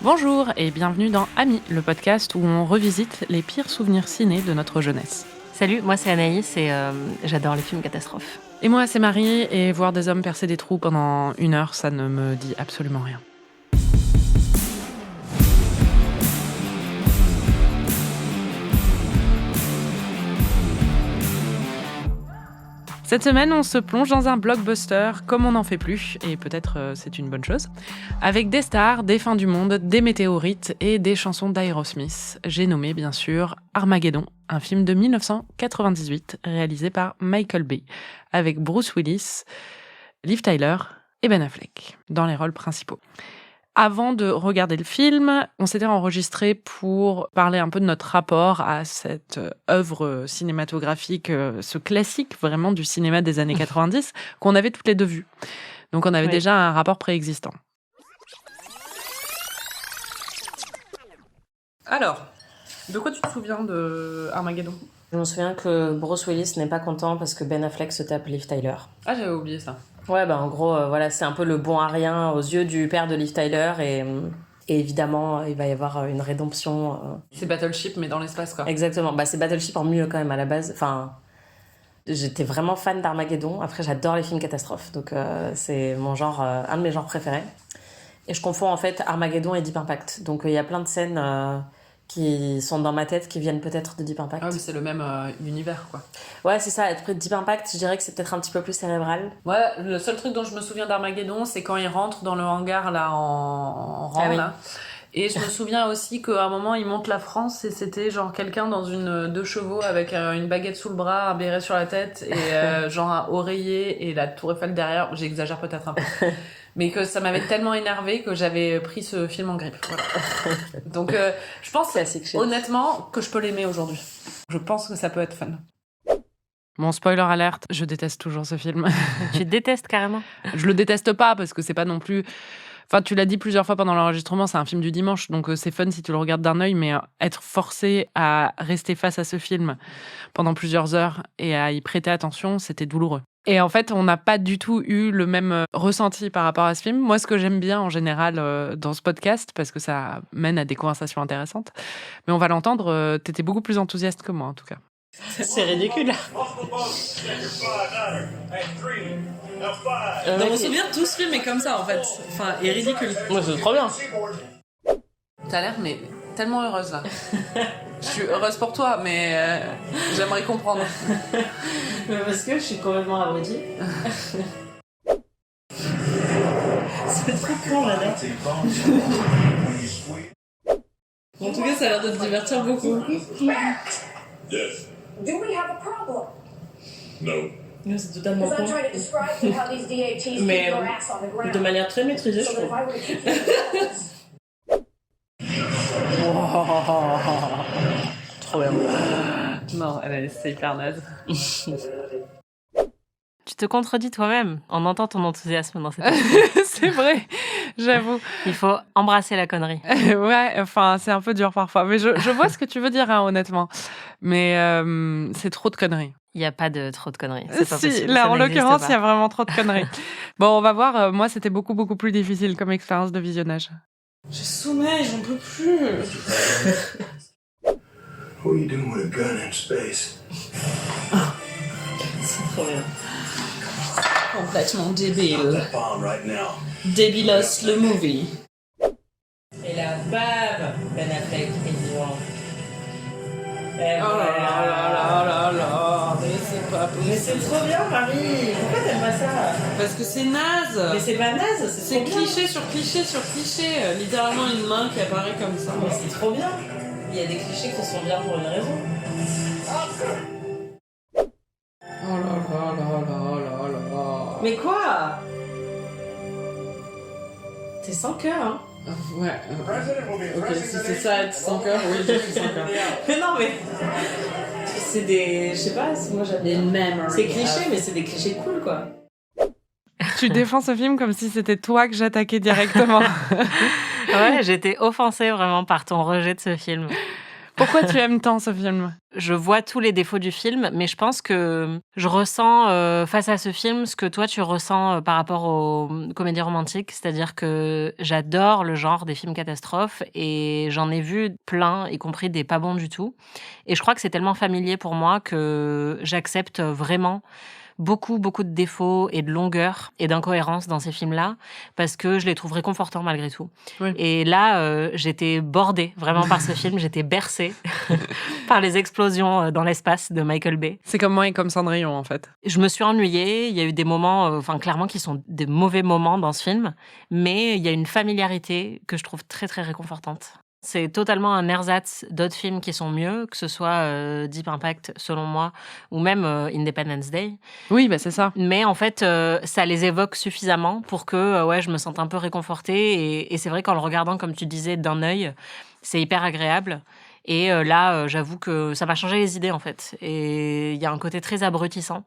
Bonjour et bienvenue dans Amis, le podcast où on revisite les pires souvenirs ciné de notre jeunesse. Salut, moi c'est Anaïs et j'adore les films catastrophes. Et moi c'est Marie, et voir des hommes percer des trous pendant 1 heure, ça ne me dit absolument rien. Cette semaine, on se plonge dans un blockbuster comme on n'en fait plus, et peut-être c'est une bonne chose, avec des stars, des fins du monde, des météorites et des chansons d'Aerosmith. J'ai nommé bien sûr Armageddon, un film de 1998 réalisé par Michael Bay, avec Bruce Willis, Liv Tyler et Ben Affleck dans les rôles principaux. Avant de regarder le film, on s'était enregistré pour parler un peu de notre rapport à cette œuvre cinématographique, ce classique vraiment du cinéma des années 90, qu'on avait toutes les deux vu. Donc on avait déjà un rapport préexistant. Alors, de quoi tu te souviens de Armageddon ? Je me souviens que Bruce Willis n'est pas content parce que Ben Affleck se tape Liv Tyler. Ah, j'avais oublié ça. Ouais, en gros, voilà, c'est un peu le bon à rien aux yeux du père de Liv Tyler et évidemment, il va y avoir une rédemption. C'est Battleship, mais dans l'espace, quoi. Exactement, c'est Battleship en mieux quand même à la base. Enfin, j'étais vraiment fan d'Armageddon. Après, j'adore les films catastrophes, donc c'est mon genre, un de mes genres préférés. Et je confonds en fait Armageddon et Deep Impact. Donc il y a plein de scènes qui sont dans ma tête, qui viennent peut-être de Deep Impact. Ah oui, c'est le même univers, quoi. Ouais, c'est ça. Après Deep Impact, je dirais que c'est peut-être un petit peu plus cérébral. Ouais, le seul truc dont je me souviens d'Armageddon, c'est quand il rentre dans le hangar, là, en rang, là. Et je me souviens aussi qu'à un moment, il monte la France et c'était genre quelqu'un dans une 2 chevaux avec une baguette sous le bras, un béret sur la tête et genre un oreiller et la tour Eiffel derrière. J'exagère peut-être un peu. Mais que ça m'avait tellement énervé que j'avais pris ce film en grippe. Voilà. Donc je pense honnêtement que je peux l'aimer aujourd'hui. Je pense que ça peut être fun. Bon, spoiler alerte, je déteste toujours ce film. Tu détestes carrément ? Je le déteste pas parce que c'est pas non plus... Enfin, tu l'as dit plusieurs fois pendant l'enregistrement, c'est un film du dimanche, donc c'est fun si tu le regardes d'un œil, mais être forcé à rester face à ce film pendant plusieurs heures et à y prêter attention, c'était douloureux. Et en fait, on n'a pas du tout eu le même ressenti par rapport à ce film. Moi, ce que j'aime bien en général dans ce podcast, parce que ça mène à des conversations intéressantes, mais on va l'entendre, t'étais beaucoup plus enthousiaste que moi en tout cas. C'est ridicule. Dans mon souvenir, tout ce film est comme ça en fait. Enfin, est ridicule. Moi, c'est trop bien. T'as l'air mais tellement heureuse là. Je suis heureuse pour toi, mais j'aimerais comprendre. Mais parce que je suis complètement abrutie. C'est trop con là. En tout cas, ça a l'air de te divertir beaucoup. Yes. Do we have a problem? No. C'est totalement Because I'm con. trying to describe to you how these DATs keep Mais your ass on the ground. de manière très maîtrisée, je So that if trouve. I were to kick you in the ass, Trop bien. Non, c'est hyper naze. Tu te contredis toi-même. On entend ton enthousiasme dans cette C'est vrai, j'avoue. Il faut embrasser la connerie. Ouais, enfin, c'est un peu dur parfois. Mais je vois ce que tu veux dire, hein, honnêtement. Mais c'est trop de conneries. Il n'y a pas de trop de conneries. C'est pas Si, possible. là, Ça en n'existe l'occurrence, pas. il y a vraiment trop de conneries. Bon, on va voir. Moi, c'était beaucoup, beaucoup plus difficile comme expérience de visionnage. J'ai sommeil, j'en peux plus. What are you doing with a gun in space? C'est trop bien. Complètement débile. That bomb right now. Débilos, le movie. Et là, bam, Ben Affleck est vivant. Et Oh là là là là là là, mais c'est pas possible. Mais c'est trop bien, Marie. Pourquoi t'aimes pas ça? Parce que c'est naze. Mais c'est pas naze, C'est cliché sur cliché sur cliché. Littéralement une main qui apparaît comme ça. Mais c'est trop bien. Il y a des clichés qui sont bien pour une raison. Oh là là là là là là. Mais quoi? T'es sans cœur, hein? Ouais. Ok, si c'est ça être sans cœur, oui, je suis sans cœur. Mais non, mais... C'est des... Je sais pas, moi j'aime... C'est cliché, mais c'est des clichés cool, quoi. Tu défends ce film comme si c'était toi que j'attaquais directement. Ouais, j'étais offensée vraiment par ton rejet de ce film. Pourquoi tu aimes tant ce film ? Je vois tous les défauts du film, mais je pense que je ressens face à ce film ce que toi tu ressens par rapport aux comédies romantiques, c'est-à-dire que j'adore le genre des films catastrophes et j'en ai vu plein, y compris des pas bons du tout. Et je crois que c'est tellement familier pour moi que j'accepte vraiment beaucoup de défauts et de longueur et d'incohérence dans ces films-là parce que je les trouve réconfortants malgré tout. Oui. Et là, j'étais bordée vraiment par ce film, j'étais bercée par les explosions dans l'espace de Michael Bay. C'est comme moi et comme Cendrillon, en fait. Je me suis ennuyée, il y a eu des moments, clairement qui sont des mauvais moments dans ce film, mais il y a une familiarité que je trouve très très réconfortante. C'est totalement un ersatz d'autres films qui sont mieux, que ce soit Deep Impact, selon moi, ou même Independence Day. Oui, c'est ça. Mais en fait, ça les évoque suffisamment pour que je me sente un peu réconfortée. Et c'est vrai qu'en le regardant, comme tu disais, d'un œil, c'est hyper agréable. Et là, j'avoue que ça m'a changé les idées, en fait. Et il y a un côté très abrutissant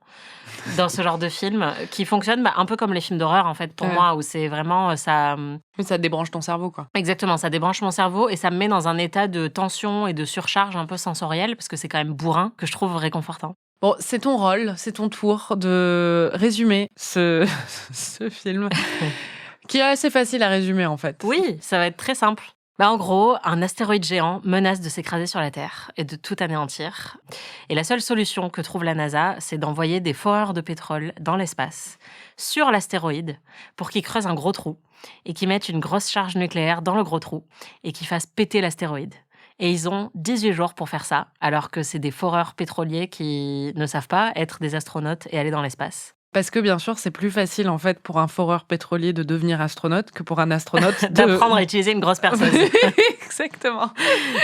dans ce genre de film qui fonctionne un peu comme les films d'horreur, en fait, pour moi, où c'est vraiment ça... Mais ça débranche ton cerveau, quoi. Exactement, ça débranche mon cerveau et ça me met dans un état de tension et de surcharge un peu sensorielle, parce que c'est quand même bourrin, que je trouve réconfortant. Bon, c'est ton rôle, c'est ton tour de résumer ce film, qui est assez facile à résumer, en fait. Oui, ça va être très simple. En gros, un astéroïde géant menace de s'écraser sur la Terre et de tout anéantir. Et la seule solution que trouve la NASA, c'est d'envoyer des foreurs de pétrole dans l'espace, sur l'astéroïde, pour qu'ils creusent un gros trou et qu'ils mettent une grosse charge nucléaire dans le gros trou et qu'ils fassent péter l'astéroïde. Et ils ont 18 jours pour faire ça, alors que c'est des foreurs pétroliers qui ne savent pas être des astronautes et aller dans l'espace. Parce que bien sûr, c'est plus facile en fait pour un foreur pétrolier de devenir astronaute que pour un astronaute d'apprendre à utiliser une grosse perceuse. Exactement.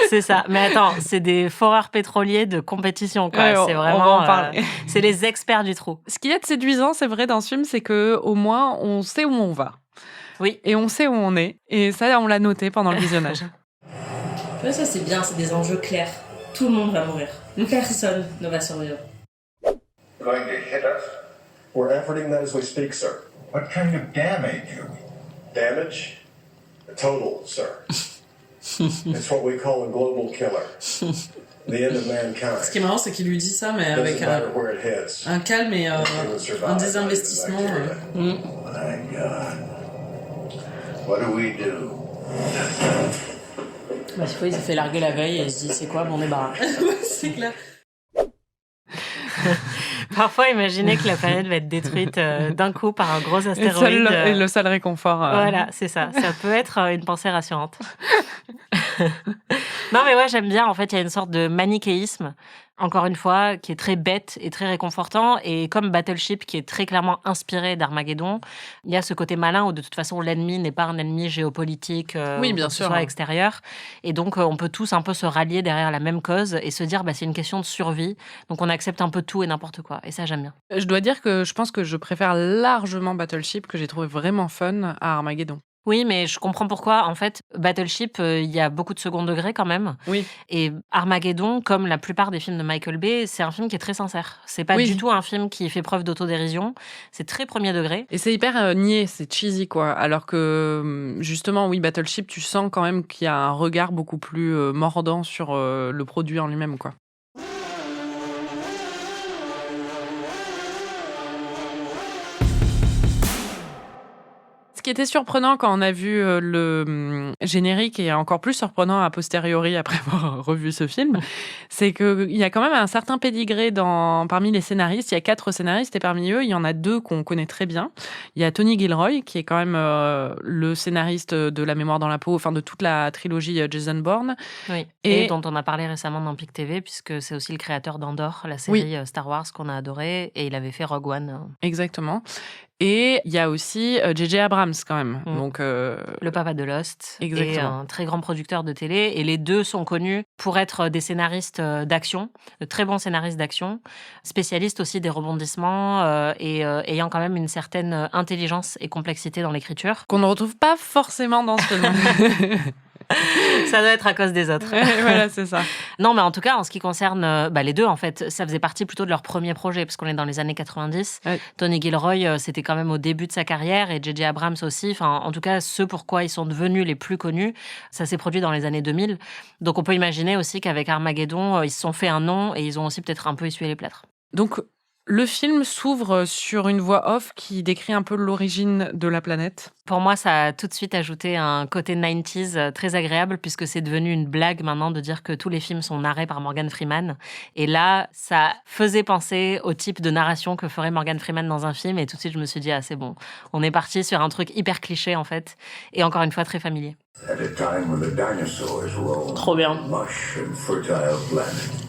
C'est ça. Mais attends, c'est des foreurs pétroliers de compétition, quoi. Ouais, c'est vraiment. On va en parler. C'est les experts du trou. Ce qui est de séduisant, c'est vrai dans ce film, c'est que au moins on sait où on va. Oui. Et on sait où on est. Et ça, on l'a noté pendant le visionnage. Ça c'est bien, c'est des enjeux clairs. Tout le monde va mourir. Personne ne va survivre. Going to hit us? We're efforting that as we speak, sir. What kind of damage? Damage? Total, sir. It's what we call a global killer. The end of mankind. Ce qui est marrant, c'est qu'il lui dit ça, mais avec un calme et un désinvestissement. My God. What do we do? Des fois, il s'est fait larguer la veille et il se dit c'est quoi mon débarras. C'est clair. Parfois, imaginez que la planète va être détruite d'un coup par un gros astéroïde. Et le seul réconfort. Voilà, c'est ça. Ça peut être une pensée rassurante. Non, mais ouais, j'aime bien. En fait, il y a une sorte de manichéisme, encore une fois, qui est très bête et très réconfortant. Et comme Battleship, qui est très clairement inspiré d'Armageddon, il y a ce côté malin où, de toute façon, l'ennemi n'est pas un ennemi géopolitique, oui, bien sûr, soit extérieur. Et donc, on peut tous un peu se rallier derrière la même cause et se dire, c'est une question de survie. Donc, on accepte un peu tout et n'importe quoi. Et ça, j'aime bien. Je dois dire que je pense que je préfère largement Battleship, que j'ai trouvé vraiment fun, à Armageddon. Oui, mais je comprends pourquoi. En fait, Battleship, il y a beaucoup de second degré quand même. Oui. Et Armageddon, comme la plupart des films de Michael Bay, c'est un film qui est très sincère. C'est pas du tout un film qui fait preuve d'autodérision. C'est très premier degré. Et c'est hyper niais, c'est cheesy, quoi. Alors que, justement, oui, Battleship, tu sens quand même qu'il y a un regard beaucoup plus mordant sur le produit en lui-même, quoi. Ce qui était surprenant quand on a vu le générique, et encore plus surprenant a posteriori après avoir revu ce film, c'est qu'il y a quand même un certain pédigré parmi les scénaristes. Il y a 4 scénaristes et parmi eux, il y en a 2 qu'on connaît très bien. Il y a Tony Gilroy, qui est quand même le scénariste de La mémoire dans la peau, enfin de toute la trilogie Jason Bourne. Oui, et dont on a parlé récemment dans PIC TV, puisque c'est aussi le créateur d'Andor, la série Star Wars qu'on a adorée, et il avait fait Rogue One. Exactement. Et il y a aussi J.J. Abrams quand même. Donc, le papa de Lost. Exactement. Et un très grand producteur de télé. Et les deux sont connus pour être des scénaristes d'action, de très bons scénaristes d'action, spécialistes aussi des rebondissements et ayant quand même une certaine intelligence et complexité dans l'écriture. Qu'on ne retrouve pas forcément dans ce film. Ça doit être à cause des autres. Voilà, c'est ça. Non, mais en tout cas, en ce qui concerne les deux, en fait, ça faisait partie plutôt de leur premier projet, parce qu'on est dans les années 90. Ouais. Tony Gilroy, c'était quand même au début de sa carrière, et J.J. Abrams aussi. Enfin, en tout cas, ceux pourquoi ils sont devenus les plus connus, ça s'est produit dans les années 2000. Donc, on peut imaginer aussi qu'avec Armageddon, ils se sont fait un nom, et ils ont aussi peut-être un peu essuyé les plâtres. Donc, le film s'ouvre sur une voix off qui décrit un peu l'origine de la planète. Pour moi, ça a tout de suite ajouté un côté 90s très agréable, puisque c'est devenu une blague maintenant de dire que tous les films sont narrés par Morgan Freeman. Et là, ça faisait penser au type de narration que ferait Morgan Freeman dans un film. Et tout de suite, je me suis dit, ah, c'est bon. On est parti sur un truc hyper cliché, en fait. Et encore une fois, très familier. At a time when the dinosaurs roamed Trop bien. lush and fertile planet.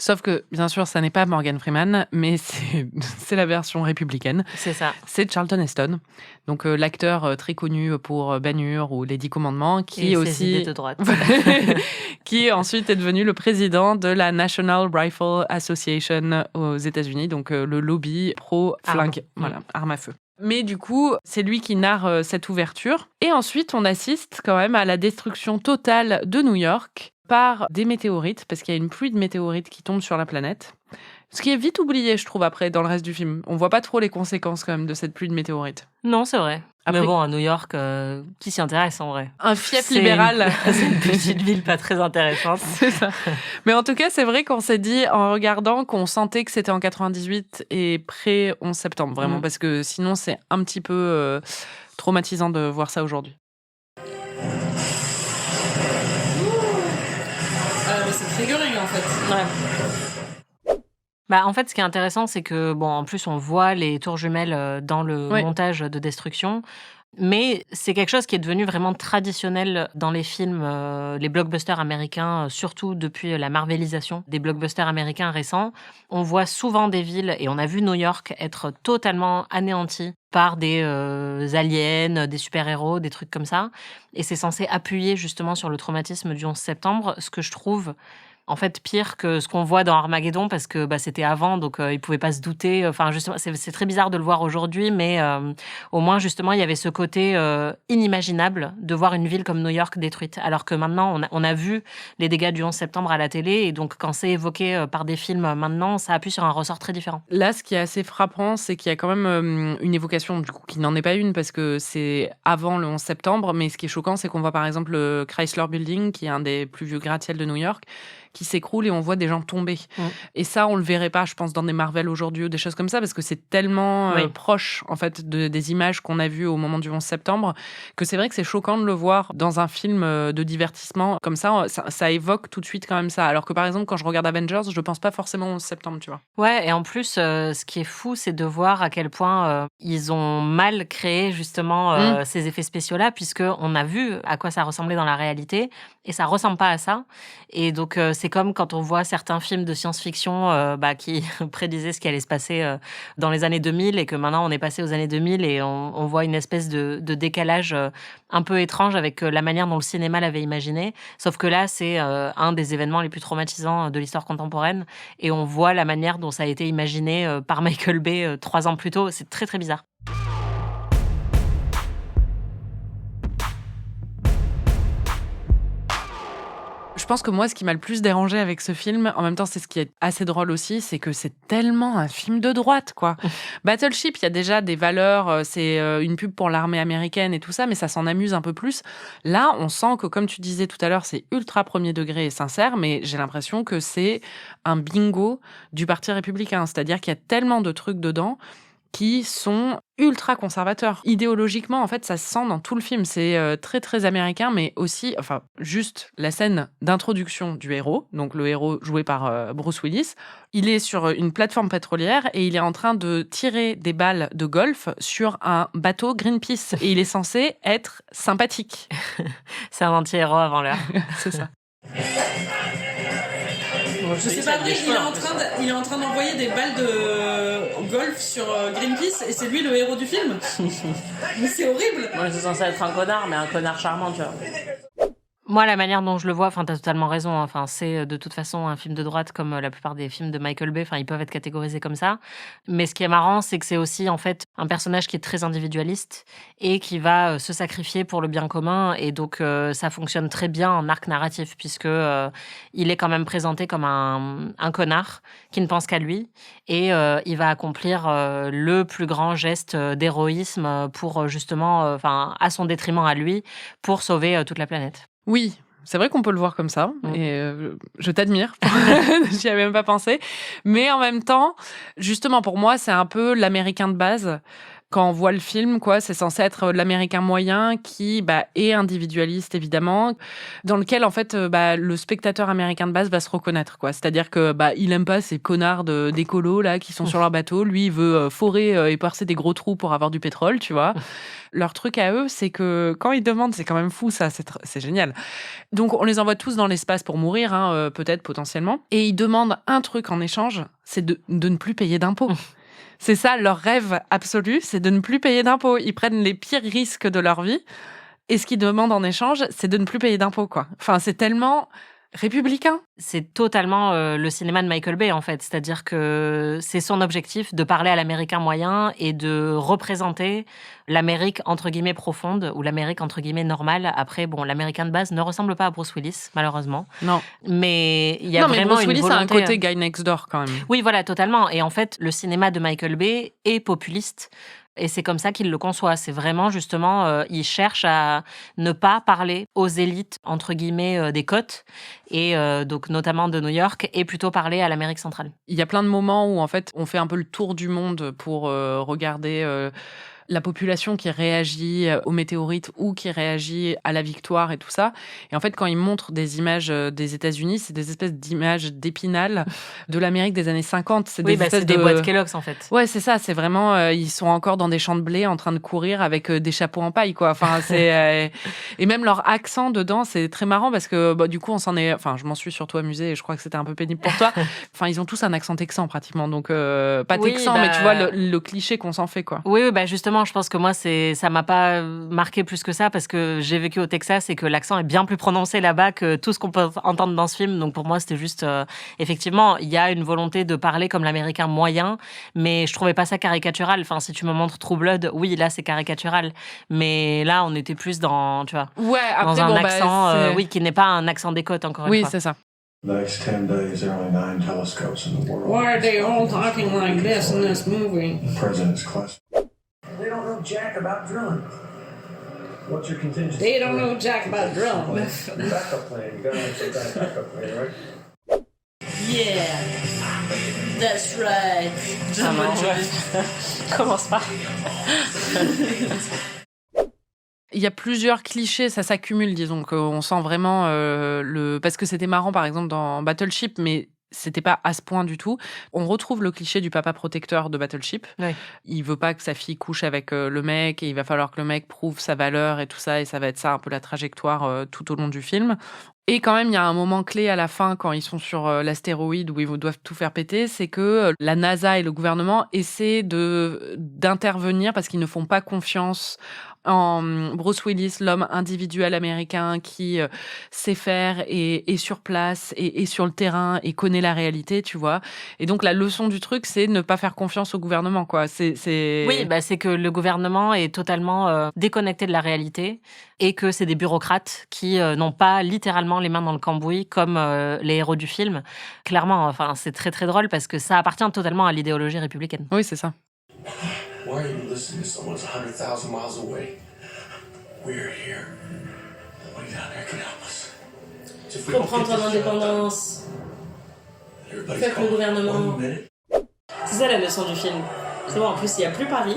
Sauf que, bien sûr, ça n'est pas Morgan Freeman, mais c'est la version républicaine. C'est ça. C'est Charlton Heston, donc l'acteur très connu pour Ben-Hur ou Les 10 Commandements, qui Et aussi ses idées de droite. qui ensuite est devenu le président de la National Rifle Association aux États-Unis, donc le lobby pro-flingue, voilà, arme à feu. Mais du coup, c'est lui qui narre cette ouverture. Et ensuite, on assiste quand même à la destruction totale de New York par des météorites, parce qu'il y a une pluie de météorites qui tombe sur la planète. Ce qui est vite oublié, je trouve, après, dans le reste du film. On voit pas trop les conséquences, quand même, de cette pluie de météorites. Non, c'est vrai. Après- Mais bon, à New York, qui s'y intéresse en vrai? Un fief C'est libéral. C'est une petite ville pas très intéressante. C'est ça. Mais en tout cas, c'est vrai qu'on s'est dit, en regardant, qu'on sentait que c'était en 98 et pré-11 septembre, vraiment, parce que sinon, c'est un petit peu traumatisant de voir ça aujourd'hui. C'est triggering, en fait. Ouais. En fait, ce qui est intéressant, c'est que, en plus, on voit les tours jumelles dans le Oui. montage de destruction. Mais c'est quelque chose qui est devenu vraiment traditionnel dans les films, les blockbusters américains, surtout depuis la marvelisation des blockbusters américains récents. On voit souvent des villes, et on a vu New York être totalement anéantie par des aliens, des super-héros, des trucs comme ça. Et c'est censé appuyer justement sur le traumatisme du 11 septembre, ce que je trouve en fait pire que ce qu'on voit dans Armageddon, parce que c'était avant, donc ils pouvaient pas se douter. Enfin, justement, c'est très bizarre de le voir aujourd'hui, mais au moins, justement, il y avait ce côté inimaginable de voir une ville comme New York détruite. Alors que maintenant, on a vu les dégâts du 11 septembre à la télé, et donc quand c'est évoqué par des films maintenant, ça appuie sur un ressort très différent. Là, ce qui est assez frappant, c'est qu'il y a quand même une évocation, du coup, qui n'en est pas une, parce que c'est avant le 11 septembre, mais ce qui est choquant, c'est qu'on voit par exemple le Chrysler Building, qui est un des plus vieux gratte-ciel de New York, qui s'écroule et on voit des gens tomber. Et ça, on le verrait pas, je pense, dans des Marvel aujourd'hui ou des choses comme ça, parce que c'est tellement proche, en fait, des images qu'on a vues au moment du 11 septembre, que c'est vrai que c'est choquant de le voir dans un film de divertissement. Comme ça évoque tout de suite quand même ça. Alors que, par exemple, quand je regarde Avengers, je pense pas forcément au 11 septembre, tu vois. Ouais, et en plus, ce qui est fou, c'est de voir à quel point ils ont mal créé, justement, ces effets spéciaux-là, puisqu'on a vu à quoi ça ressemblait dans la réalité, et ça ressemble pas à ça. Et donc, c'est comme quand on voit certains films de science-fiction qui prédisaient ce qui allait se passer dans les années 2000, et que maintenant on est passé aux années 2000 et on voit une espèce de décalage un peu étrange avec la manière dont le cinéma l'avait imaginé. Sauf que là, c'est un des événements les plus traumatisants de l'histoire contemporaine, et on voit la manière dont ça a été imaginé par Michael Bay 3 ans plus tôt. C'est très très bizarre. Je pense que moi, ce qui m'a le plus dérangé avec ce film, en même temps, c'est ce qui est assez drôle aussi, c'est que c'est tellement un film de droite, quoi. Battleship, il y a déjà des valeurs, c'est une pub pour l'armée américaine et tout ça, mais ça s'en amuse un peu plus. Là, on sent que, comme tu disais tout à l'heure, c'est ultra premier degré et sincère, mais j'ai l'impression que c'est un bingo du Parti républicain. C'est-à-dire qu'il y a tellement de trucs dedans qui sont ultra conservateurs. Idéologiquement, en fait, ça se sent dans tout le film. C'est très, très américain, mais aussi, juste la scène d'introduction du héros, donc le héros joué par Bruce Willis, il est sur une plateforme pétrolière et il est en train de tirer des balles de golf sur un bateau Greenpeace. Et il est censé être sympathique. C'est un anti-héros avant l'heure. C'est ça. Je sais pas vrai, il est en train d'envoyer des balles de golf sur Greenpeace et c'est lui le héros du film. Mais c'est horrible. Moi, c'est censé être un connard, mais un connard charmant, tu vois. Moi, la manière dont je le vois, enfin, t'as totalement raison. Enfin, c'est de toute façon un film de droite comme la plupart des films de Michael Bay. Enfin, ils peuvent être catégorisés comme ça. Mais ce qui est marrant, c'est que c'est aussi en fait un personnage qui est très individualiste et qui va se sacrifier pour le bien commun. Et donc, ça fonctionne très bien en arc narratif puisque il est quand même présenté comme un connard qui ne pense qu'à lui et il va accomplir le plus grand geste d'héroïsme pour justement, enfin, à son détriment à lui, pour sauver toute la planète. Oui, c'est vrai qu'on peut le voir comme ça, et je t'admire, j'y avais même pas pensé. Mais en même temps, justement, pour moi, c'est un peu l'américain de base. Quand on voit le film, quoi, c'est censé être l'américain moyen qui est individualiste, évidemment, dans lequel, en fait, le spectateur américain de base va se reconnaître, quoi. C'est-à-dire que il aime pas ces connards d'écolos, là, qui sont sur leur bateau. Lui, il veut forer et percer des gros trous pour avoir du pétrole, tu vois. Leur truc à eux, c'est que quand ils demandent, c'est quand même fou, ça, c'est génial. Donc, on les envoie tous dans l'espace pour mourir, peut-être, potentiellement. Et ils demandent un truc en échange, c'est de ne plus payer d'impôts. C'est ça, leur rêve absolu, c'est de ne plus payer d'impôts. Ils prennent les pires risques de leur vie. Et ce qu'ils demandent en échange, c'est de ne plus payer d'impôts, quoi. Enfin, c'est tellement républicain. C'est totalement le cinéma de Michael Bay, en fait. C'est-à-dire que c'est son objectif de parler à l'américain moyen et de représenter l'Amérique, entre guillemets, profonde ou l'Amérique, entre guillemets, normale. Après, bon, l'américain de base ne ressemble pas à Bruce Willis, malheureusement. Non. Mais il y a vraiment Bruce une Willis volonté... a un côté guy next door, quand même. Oui, voilà, totalement. Et en fait, le cinéma de Michael Bay est populiste. Et c'est comme ça qu'il le conçoit. C'est vraiment, justement, il cherche à ne pas parler aux élites, entre guillemets, des côtes, et donc notamment de New York, et plutôt parler à l'Amérique centrale. Il y a plein de moments où, en fait, on fait un peu le tour du monde pour regarder la population qui réagit aux météorites ou qui réagit à la victoire et tout ça. Et en fait, quand ils montrent des images des États-Unis, c'est des espèces d'images d'Épinal de l'Amérique des années 50. C'est des espèces des boîtes Kellogg's, en fait. Ouais, c'est ça. C'est vraiment... ils sont encore dans des champs de blé en train de courir avec des chapeaux en paille, quoi. Enfin, c'est... et même leur accent dedans, c'est très marrant parce que du coup, on s'en est... Enfin, je m'en suis surtout amusée et je crois que c'était un peu pénible pour toi. Enfin, ils ont tous un accent texan, pratiquement. Donc, pas texan, mais tu vois, le cliché qu'on s'en fait, quoi. Oui, justement, je pense que moi, ça m'a pas marqué plus que ça parce que j'ai vécu au Texas et que l'accent est bien plus prononcé là-bas que tout ce qu'on peut entendre dans ce film. Donc, pour moi, c'était juste... effectivement, il y a une volonté de parler comme l'américain moyen, mais je trouvais pas ça caricatural. Enfin, si tu me montres True Blood, oui, là, c'est caricatural. Mais là, on était plus dans, tu vois, après, dans un accent, qui n'est pas un accent des côtes, encore une fois. Oui, c'est ça. The next 10 days, there are only 9 telescopes in the world. Why are they all talking like this in this movie? The president's class. They don't know jack about drilling. What's your contingency? They don't know jack about drilling. Backup plan. You gotta have some backup plan, right? Yeah, that's right. Ah non, commence pas. Il y a plusieurs clichés, ça s'accumule, disons, qu'on sent vraiment parce que c'était marrant, par exemple, dans Battleship, mais c'était pas à ce point du tout. On retrouve le cliché du papa protecteur de Battleship. Ouais. Il veut pas que sa fille couche avec le mec et il va falloir que le mec prouve sa valeur et tout ça, et ça va être ça un peu la trajectoire tout au long du film. Et quand même, il y a un moment clé à la fin quand ils sont sur l'astéroïde où ils doivent tout faire péter, c'est que la NASA et le gouvernement essaient d'intervenir parce qu'ils ne font pas confiance en Bruce Willis, l'homme individuel américain qui sait faire et est sur place et est sur le terrain et connaît la réalité, tu vois. Et donc, la leçon du truc, c'est ne pas faire confiance au gouvernement, quoi. Oui, c'est que le gouvernement est totalement déconnecté de la réalité et que c'est des bureaucrates qui n'ont pas littéralement les mains dans le cambouis comme les héros du film. Clairement, enfin, c'est très très drôle parce que ça appartient totalement à l'idéologie républicaine. Oui, c'est ça. Why are you listening to someone 100,000 miles away? We're here. Nobody down there can help us. So if we don't Comprendre get this job done, l'indépendance. everybody's Faites le called gouvernement. 1 minute. C'est ça la leçon du film. C'est bon, en plus, il n'y a plus Paris.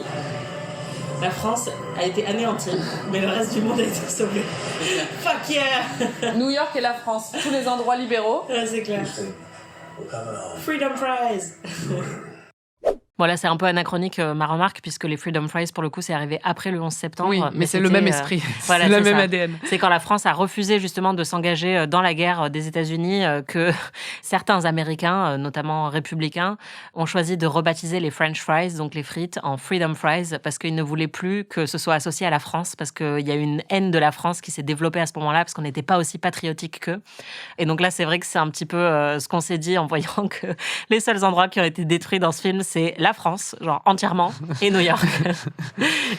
La France a été anéantie, mais le reste du monde a été sauvé. Fuck yeah! New York et la France, tous les endroits libéraux. Ouais, c'est clair. We're coming home. Freedom Prize! Bon, là, c'est un peu anachronique, ma remarque, puisque les Freedom Fries, pour le coup, c'est arrivé après le 11 septembre. Oui, mais c'est le même esprit. Voilà, c'est le c'est même ça. ADN. C'est quand la France a refusé justement de s'engager dans la guerre des États-Unis que certains Américains, notamment républicains, ont choisi de rebaptiser les French fries, donc les frites, en Freedom Fries, parce qu'ils ne voulaient plus que ce soit associé à la France, parce qu'il y a eu une haine de la France qui s'est développée à ce moment-là, parce qu'on n'était pas aussi patriotique qu'eux. Et donc là, c'est vrai que c'est un petit peu ce qu'on s'est dit en voyant que les seuls endroits qui ont été détruits dans ce film, c'est la France, genre entièrement, et New York.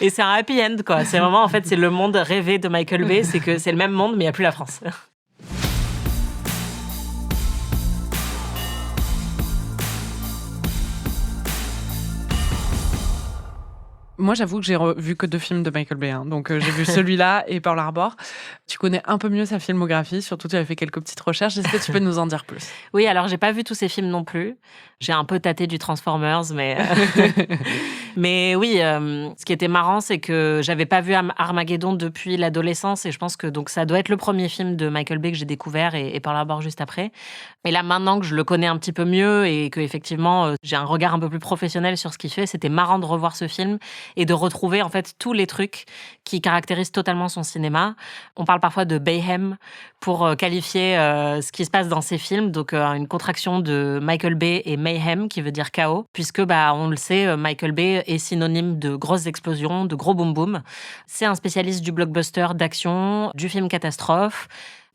Et c'est un happy end, quoi. C'est vraiment, en fait, c'est le monde rêvé de Michael Bay, c'est que c'est le même monde, mais il n'y a plus la France. Moi, j'avoue que j'ai vu que 2 films de Michael Bay. Donc, j'ai vu celui-là et Pearl Harbor. Tu connais un peu mieux sa filmographie. Surtout, tu avais fait quelques petites recherches. Est-ce que tu peux nous en dire plus? Oui, alors, j'ai pas vu tous ces films non plus. J'ai un peu tâté du Transformers, mais... mais oui, ce qui était marrant, c'est que j'avais pas vu Armageddon depuis l'adolescence. Et je pense que donc ça doit être le premier film de Michael Bay que j'ai découvert et Pearl Harbor juste après. Et là, maintenant que je le connais un petit peu mieux et que effectivement j'ai un regard un peu plus professionnel sur ce qu'il fait, c'était marrant de revoir ce film et de retrouver en fait tous les trucs qui caractérisent totalement son cinéma. On parle parfois de Bayhem pour qualifier ce qui se passe dans ses films, donc une contraction de Michael Bay et Mayhem qui veut dire chaos, puisque on le sait, Michael Bay est synonyme de grosses explosions, de gros boom boom. C'est un spécialiste du blockbuster d'action, du film catastrophe.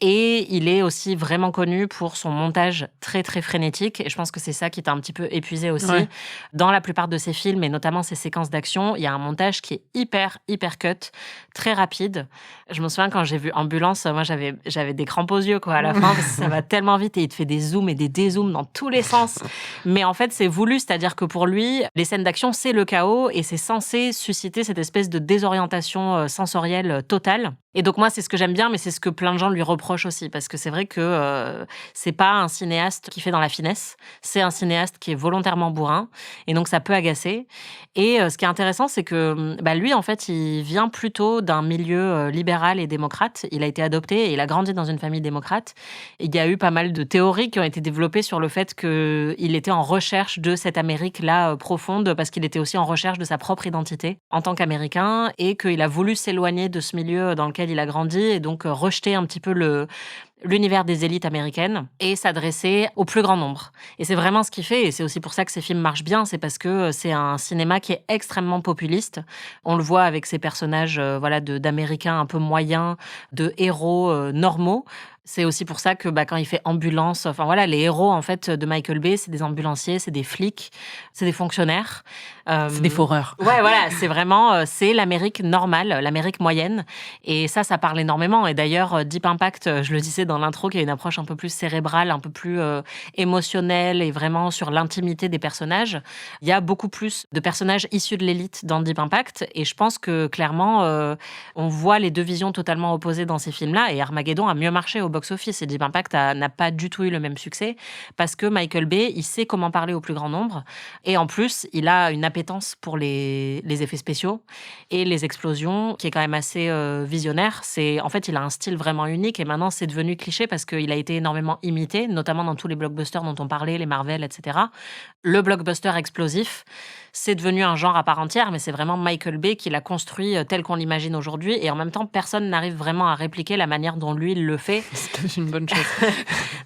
Et il est aussi vraiment connu pour son montage très, très frénétique. Et je pense que c'est ça qui t'a un petit peu épuisé aussi. Ouais. Dans la plupart de ses films, et notamment ses séquences d'action, il y a un montage qui est hyper, hyper cut, très rapide. Je me souviens quand j'ai vu Ambulance, moi, j'avais des crampes aux yeux, quoi, à la fin, parce que ça va tellement vite et il te fait des zooms et des dézooms dans tous les sens. Mais en fait, c'est voulu, c'est-à-dire que pour lui, les scènes d'action, c'est le chaos et c'est censé susciter cette espèce de désorientation sensorielle totale. Et donc moi, c'est ce que j'aime bien, mais c'est ce que plein de gens lui reprochent aussi, parce que c'est vrai que c'est pas un cinéaste qui fait dans la finesse, c'est un cinéaste qui est volontairement bourrin, et donc ça peut agacer. Et ce qui est intéressant, c'est que lui, en fait, il vient plutôt d'un milieu libéral et démocrate. Il a été adopté et il a grandi dans une famille démocrate. Il y a eu pas mal de théories qui ont été développées sur le fait qu'il était en recherche de cette Amérique-là profonde, parce qu'il était aussi en recherche de sa propre identité en tant qu'Américain, et qu'il a voulu s'éloigner de ce milieu dans lequel il a grandi, et donc rejeter un petit peu l'univers des élites américaines et s'adresser au plus grand nombre. Et c'est vraiment ce qu'il fait, et c'est aussi pour ça que ces films marchent bien, c'est parce que c'est un cinéma qui est extrêmement populiste. On le voit avec ces personnages d'Américains un peu moyens, de héros normaux. C'est aussi pour ça que quand il fait Ambulance, les héros en fait de Michael Bay, c'est des ambulanciers, c'est des flics, c'est des fonctionnaires. C'est des foreurs. Ouais, voilà, c'est vraiment c'est l'Amérique normale, l'Amérique moyenne, et ça parle énormément. Et d'ailleurs, Deep Impact, je le disais dans l'intro, qui a une approche un peu plus cérébrale, un peu plus émotionnelle et vraiment sur l'intimité des personnages. Il y a beaucoup plus de personnages issus de l'élite dans Deep Impact, et je pense que clairement, on voit les deux visions totalement opposées dans ces films-là. Et Armageddon a mieux marché au box-office, et Deep Impact n'a pas du tout eu le même succès, parce que Michael Bay, il sait comment parler au plus grand nombre, et en plus, il a une appétence pour les effets spéciaux et les explosions, qui est quand même assez visionnaire. En fait, il a un style vraiment unique, et maintenant, c'est devenu cliché parce qu'il a été énormément imité, notamment dans tous les blockbusters dont on parlait, les Marvel, etc. Le blockbuster explosif, c'est devenu un genre à part entière, mais c'est vraiment Michael Bay qui l'a construit tel qu'on l'imagine aujourd'hui, et en même temps, personne n'arrive vraiment à répliquer la manière dont lui, il le fait. C'est une bonne chose.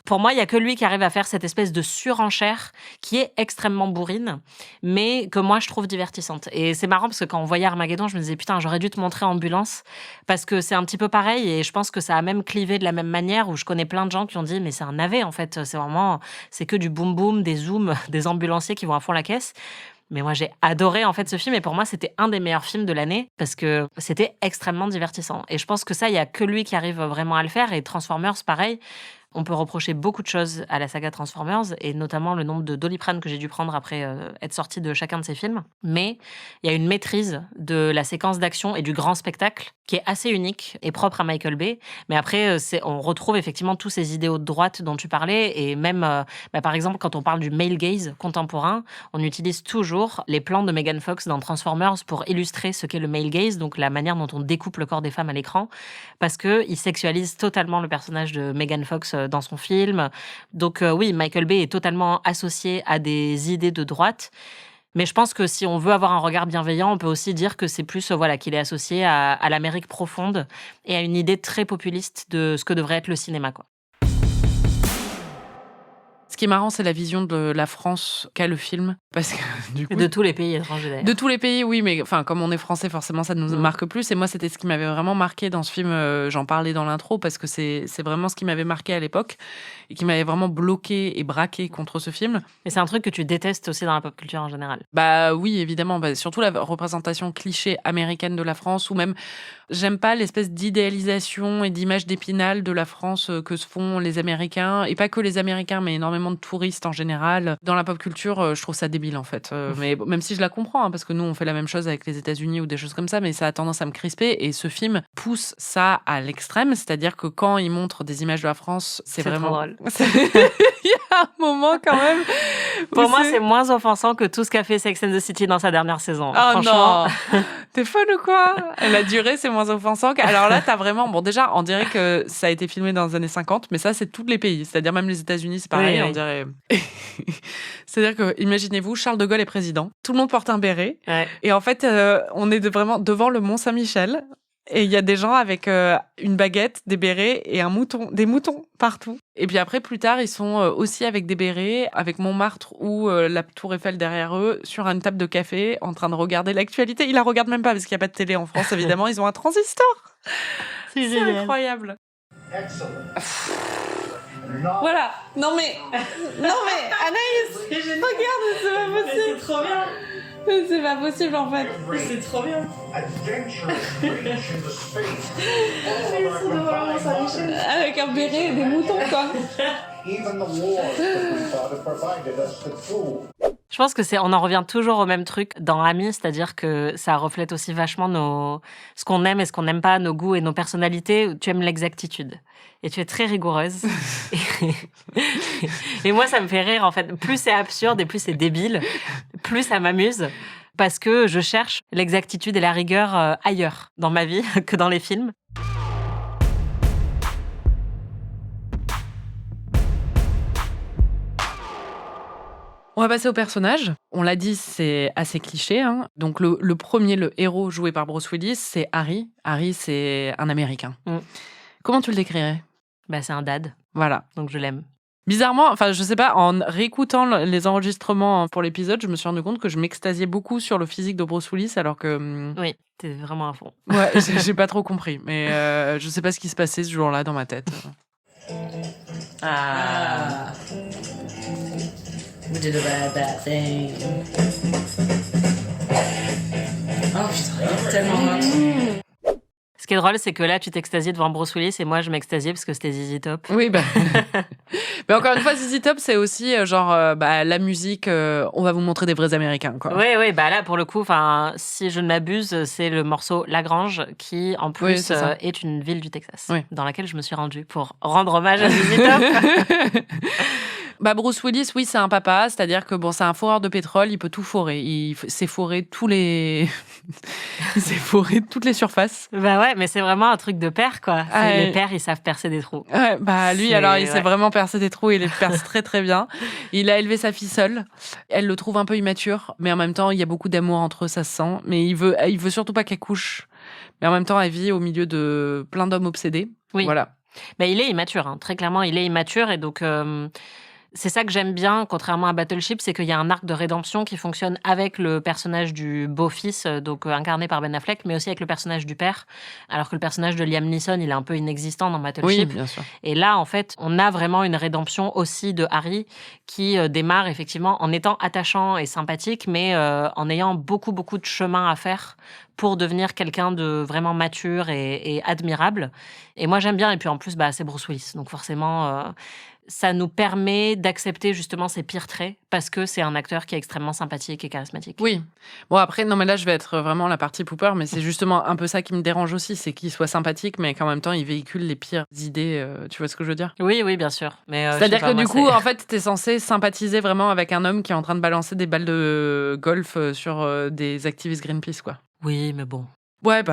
Pour moi, il n'y a que lui qui arrive à faire cette espèce de surenchère qui est extrêmement bourrine, mais que moi, je trouve divertissante. Et c'est marrant parce que quand on voyait Armageddon, je me disais, putain, j'aurais dû te montrer Ambulance, parce que c'est un petit peu pareil, et je pense que ça a même clivé de la même manière, où je connais plein de gens qui ont dit, mais c'est un navet, en fait. C'est que du boom-boom, des zooms, des ambulanciers qui vont à fond la caisse. Mais moi, j'ai adoré en fait ce film, et pour moi, c'était un des meilleurs films de l'année parce que c'était extrêmement divertissant. Et je pense que ça, il y a que lui qui arrive vraiment à le faire. Et Transformers, pareil. On peut reprocher beaucoup de choses à la saga Transformers, et notamment le nombre de Doliprane que j'ai dû prendre après être sortie de chacun de ces films. Mais il y a une maîtrise de la séquence d'action et du grand spectacle qui est assez unique et propre à Michael Bay. Mais après, on retrouve effectivement tous ces idéaux de droite dont tu parlais, et même, par exemple, quand on parle du male gaze contemporain, on utilise toujours les plans de Megan Fox dans Transformers pour illustrer ce qu'est le male gaze, donc la manière dont on découpe le corps des femmes à l'écran, parce qu'il sexualise totalement le personnage de Megan Fox dans son film. Donc oui, Michael Bay est totalement associé à des idées de droite. Mais je pense que si on veut avoir un regard bienveillant, on peut aussi dire que c'est plus qu'il est associé à l'Amérique profonde et à une idée très populiste de ce que devrait être le cinéma, quoi. Ce qui est marrant, c'est la vision de la France qu'a le film. Parce que, du coup, Et de tous les pays étrangers, d'ailleurs. de tous les pays, oui, mais comme on est français, forcément, ça nous marque plus. Et moi, c'était ce qui m'avait vraiment marqué dans ce film. J'en parlais dans l'intro parce que c'est vraiment ce qui m'avait marqué à l'époque et qui m'avait vraiment bloqué et braqué contre ce film. Et c'est un truc que tu détestes aussi dans la pop culture en général. Bah oui, évidemment. Surtout la représentation cliché américaine de la France, ou même, j'aime pas l'espèce d'idéalisation et d'image d'Épinal de la France que se font les Américains. Et pas que les Américains, mais énormément de touristes en général. Dans la pop culture, je trouve ça débile en fait. Mais même si je la comprends, parce que nous on fait la même chose avec les États-Unis ou des choses comme ça, mais ça a tendance à me crisper. Et ce film pousse ça à l'extrême, c'est-à-dire que quand il montre des images de la France, c'est vraiment trop drôle. Il y a un moment quand même. Pour moi, c'est moins offensant que tout ce qu'a fait Sex and the City dans sa dernière saison. Oh Franchement. non, t'es folle ou quoi? La durée, c'est moins offensant. Alors là, t'as vraiment... Bon, déjà, on dirait que ça a été filmé dans les années 50, mais ça, c'est tous les pays. C'est-à-dire même les États-Unis, c'est pareil, Oui. on dirait... C'est-à-dire que, imaginez-vous, Charles de Gaulle est président, tout le monde porte un béret, Ouais. et en fait, on est vraiment devant le Mont-Saint-Michel, et il y a des gens avec une baguette, des bérets et des moutons partout. Et puis après, plus tard, ils sont aussi avec des bérets, avec Montmartre ou la Tour Eiffel derrière eux, sur une table de café, en train de regarder l'actualité. Ils la regardent même pas parce qu'il n'y a pas de télé en France, évidemment. Ils ont un transistor. C'est C'est génial. incroyable. Excellent. Voilà. Non mais Anaïs, C'est génial. regarde, c'est pas Mais possible. c'est trop bien. C'est pas possible en fait. C'est trop bien. Adventure reach into space. C'est devant le Mont-Saint-Michel. Avec un béret et des moutons, quoi. Even the wars that we thought had provided us the tool. Je pense que on en revient toujours au même truc dans Ami, c'est-à-dire que ça reflète aussi vachement ce qu'on aime et ce qu'on n'aime pas, nos goûts et nos personnalités. Tu aimes l'exactitude et tu es très rigoureuse. Et moi, ça me fait rire en fait. Plus c'est absurde et plus c'est débile, plus ça m'amuse. Parce que je cherche l'exactitude et la rigueur ailleurs dans ma vie que dans les films. On va passer au personnage. On l'a dit, c'est assez cliché. Hein. Donc le premier, le héros joué par Bruce Willis, c'est Harry. Harry, c'est un Américain. Comment tu le décrirais? Bah, c'est un dad, Voilà. donc je l'aime. Bizarrement, enfin, je sais pas, en réécoutant les enregistrements pour l'épisode, je me suis rendu compte que je m'extasiais beaucoup sur le physique de Bruce Willis, alors que... Oui, t'es vraiment à fond. Ouais, j'ai pas trop compris. Mais je sais pas ce qui se passait ce jour-là dans ma tête. Ah. We did a bad thing. Oh putain, il est tellement hot. Ce qui est drôle, c'est que là, tu t'extasies devant Bruce Willis et moi, je m'extasiais parce que c'était ZZ Top. Oui, bah... Mais encore une fois, ZZ Top, c'est aussi la musique, on va vous montrer des vrais Américains, quoi. Oui, bah là, pour le coup, si je ne m'abuse, c'est le morceau La Grange qui, en plus, Oui, c'est ça. est une ville du Texas, Oui. dans laquelle je me suis rendue pour rendre hommage à ZZ Top. Bruce Willis, oui, c'est un papa, c'est-à-dire que c'est un foreur de pétrole, il peut tout forer. Il s'est foré il s'est foré toutes les surfaces. Bah ouais, mais c'est vraiment un truc de père, quoi. Ah, Les et- pères, ils savent percer des trous. Ouais, lui, alors, il s'est ouais. vraiment percé des trous, il les perce très très bien. Il a élevé sa fille seule. Elle le trouve un peu immature, mais en même temps, il y a beaucoup d'amour entre eux, ça se sent. Mais il veut surtout pas qu'elle couche. Mais en même temps, elle vit au milieu de plein d'hommes obsédés. Oui. Voilà. Bah, il est immature, hein. Très clairement, il est immature et donc c'est ça que j'aime bien, contrairement à Battleship, c'est qu'il y a un arc de rédemption qui fonctionne avec le personnage du beau-fils, donc incarné par Ben Affleck, mais aussi avec le personnage du père, alors que le personnage de Liam Neeson, il est un peu inexistant dans Oui, Battleship. bien sûr. Et là, en fait, on a vraiment une rédemption aussi de Harry qui démarre effectivement en étant attachant et sympathique, mais en ayant beaucoup, beaucoup de chemin à faire pour devenir quelqu'un de vraiment mature et admirable. Et moi, j'aime bien. Et puis en plus, c'est Bruce Willis. Donc forcément, ça nous permet d'accepter justement ses pires traits parce que c'est un acteur qui est extrêmement sympathique et charismatique. Oui. Bon, après, non, mais là, je vais être vraiment la partie pooper, mais c'est justement un peu ça qui me dérange aussi, c'est qu'il soit sympathique, mais qu'en même temps, il véhicule les pires idées. Tu vois ce que je veux dire? Oui, bien sûr. Mais C'est-à-dire je sais que pas, du moi, coup, c'est- en fait, t'es censé sympathiser vraiment avec un homme qui est en train de balancer des balles de golf sur des activistes Greenpeace, quoi. Oui, mais bon. Ouais,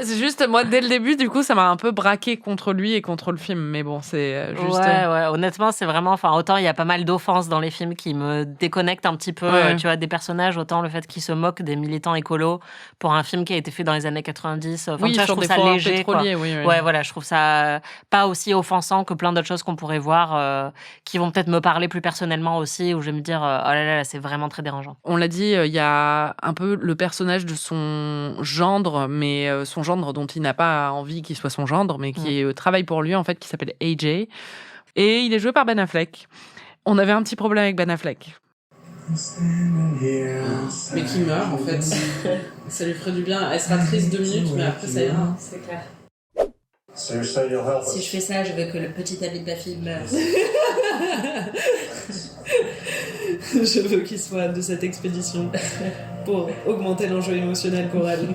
c'est juste, moi, dès le début, du coup, ça m'a un peu braqué contre lui et contre le film. Mais bon, c'est juste... Ouais, honnêtement, c'est vraiment... Enfin, autant il y a pas mal d'offenses dans les films qui me déconnectent un petit peu, tu vois, des personnages, autant le fait qu'ils se moquent des militants écolos pour un film qui a été fait dans les années 90. Enfin, oui, tu vois, je sur trouve des ça forums léger, quoi. pétroliers, oui. Ouais, voilà, je trouve ça pas aussi offensant que plein d'autres choses qu'on pourrait voir, qui vont peut-être me parler plus personnellement aussi, où je vais me dire, oh là, c'est vraiment très dérangeant. On l'a dit, il y a un peu le personnage de son gendre, mais son gendre dont il n'a pas envie qu'il soit son gendre, mais qui travaille pour lui, en fait, qui s'appelle AJ. Et il est joué par Ben Affleck. On avait un petit problème avec Ben Affleck. Mais qui meurt, en fait. Ça lui ferait du bien. Elle sera triste 2 minutes, mais après, ça ira. C'est clair. So you're saying you'll help Si us? je fais ça, je veux que le petit ami de ma fille meure. Je veux qu'il soit de cette expédition pour augmenter l'enjeu émotionnel pour elle.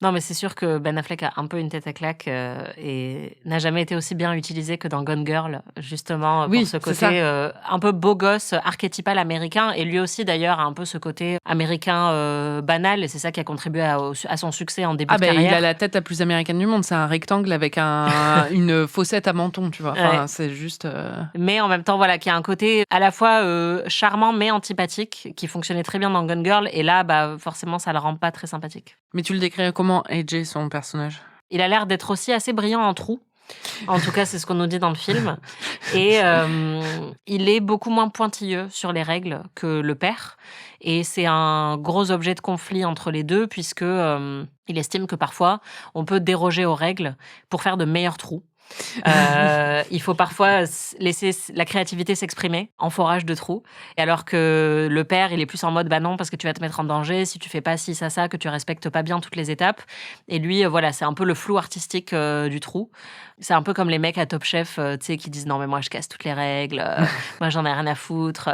Non, mais c'est sûr que Ben Affleck a un peu une tête à claque et n'a jamais été aussi bien utilisé que dans Gone Girl, justement, Oui, pour ce c'est côté ça. un peu beau gosse, archétypal américain. Et lui aussi, d'ailleurs, a un peu ce côté américain banal. Et c'est ça qui a contribué à son succès en début de carrière. Il a la tête la plus américaine du monde. C'est un rectangle avec une fossette à menton, tu vois. Enfin, c'est juste... Mais en même temps, voilà, qui a un côté à la fois charmant mais antipathique, qui fonctionnait très bien dans Gone Girl. Et là, forcément, ça le rend pas très sympathique. Mais tu le décrirais comment, AJ, son personnage? Il a l'air d'être aussi assez brillant en trou. En tout cas, c'est ce qu'on nous dit dans le film. Et il est beaucoup moins pointilleux sur les règles que le père. Et c'est un gros objet de conflit entre les deux, puisque il estime que parfois, on peut déroger aux règles pour faire de meilleurs trous. Il faut parfois laisser la créativité s'exprimer en forage de trous. Et alors que le père, il est plus en mode, non, parce que tu vas te mettre en danger si tu fais pas ci, ça, que tu respectes pas bien toutes les étapes. Et lui, voilà, c'est un peu le flou artistique du trou. C'est un peu comme les mecs à Top Chef, tu sais, qui disent non, mais moi, je casse toutes les règles. Moi, j'en ai rien à foutre.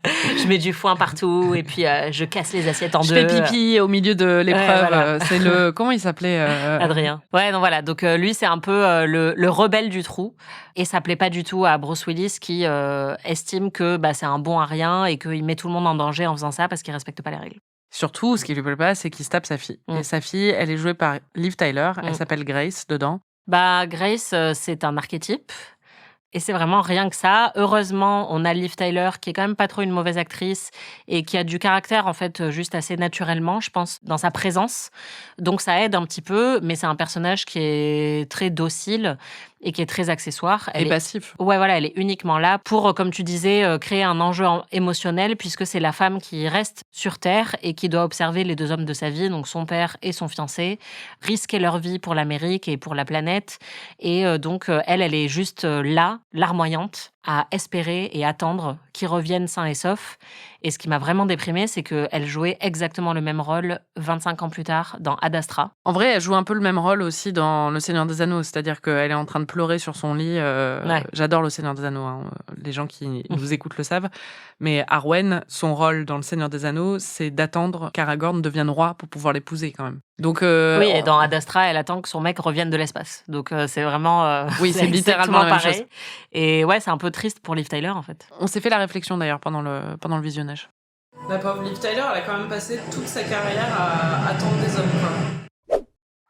Je mets du foin partout et puis je casse les assiettes en deux. Je fais pipi au milieu de l'épreuve. Voilà. C'est le... Comment il s'appelait Adrien. Ouais, donc voilà. Donc lui, c'est un peu le rebelle du trou. Et ça plaît pas du tout à Bruce Willis qui estime que c'est un bon à rien et qu'il met tout le monde en danger en faisant ça parce qu'il respecte pas les règles. Surtout, ce qui lui plaît pas, c'est qu'il se tape sa fille. Et sa fille, elle est jouée par Liv Tyler. Elle s'appelle Grace dedans. Grace, c'est un archétype. Et c'est vraiment rien que ça. Heureusement, on a Liv Tyler, qui est quand même pas trop une mauvaise actrice et qui a du caractère, en fait, juste assez naturellement, je pense, dans sa présence. Donc ça aide un petit peu, mais c'est un personnage qui est très docile et qui est très accessoire. Et passif. Ouais, voilà, elle est uniquement là pour, comme tu disais, créer un enjeu émotionnel, puisque c'est la femme qui reste sur Terre et qui doit observer les 2 hommes de sa vie, donc son père et son fiancé, risquer leur vie pour l'Amérique et pour la planète. Et donc, elle est juste là, larmoyante, à espérer et attendre qu'ils reviennent sains et saufs. Et ce qui m'a vraiment déprimée, c'est qu'elle jouait exactement le même rôle 25 ans plus tard dans Ad Astra. En vrai, elle joue un peu le même rôle aussi dans Le Seigneur des Anneaux, c'est-à-dire qu'elle est en train de pleurer sur son lit. Ouais. J'adore Le Seigneur des Anneaux, hein. Les gens qui nous écoutent le savent. Mais Arwen, son rôle dans Le Seigneur des Anneaux, c'est d'attendre qu'Aragorn devienne roi pour pouvoir l'épouser quand même. Donc, oui, et dans Ad Astra, elle attend que son mec revienne de l'espace. Donc c'est vraiment oui, c'est littéralement la même pareil. chose. Et ouais, c'est un peu triste pour Liv Tyler en fait. On s'est fait la réflexion d'ailleurs pendant le visionnage. La pauvre Liv Tyler, elle a quand même passé toute sa carrière à attendre des hommes, quoi.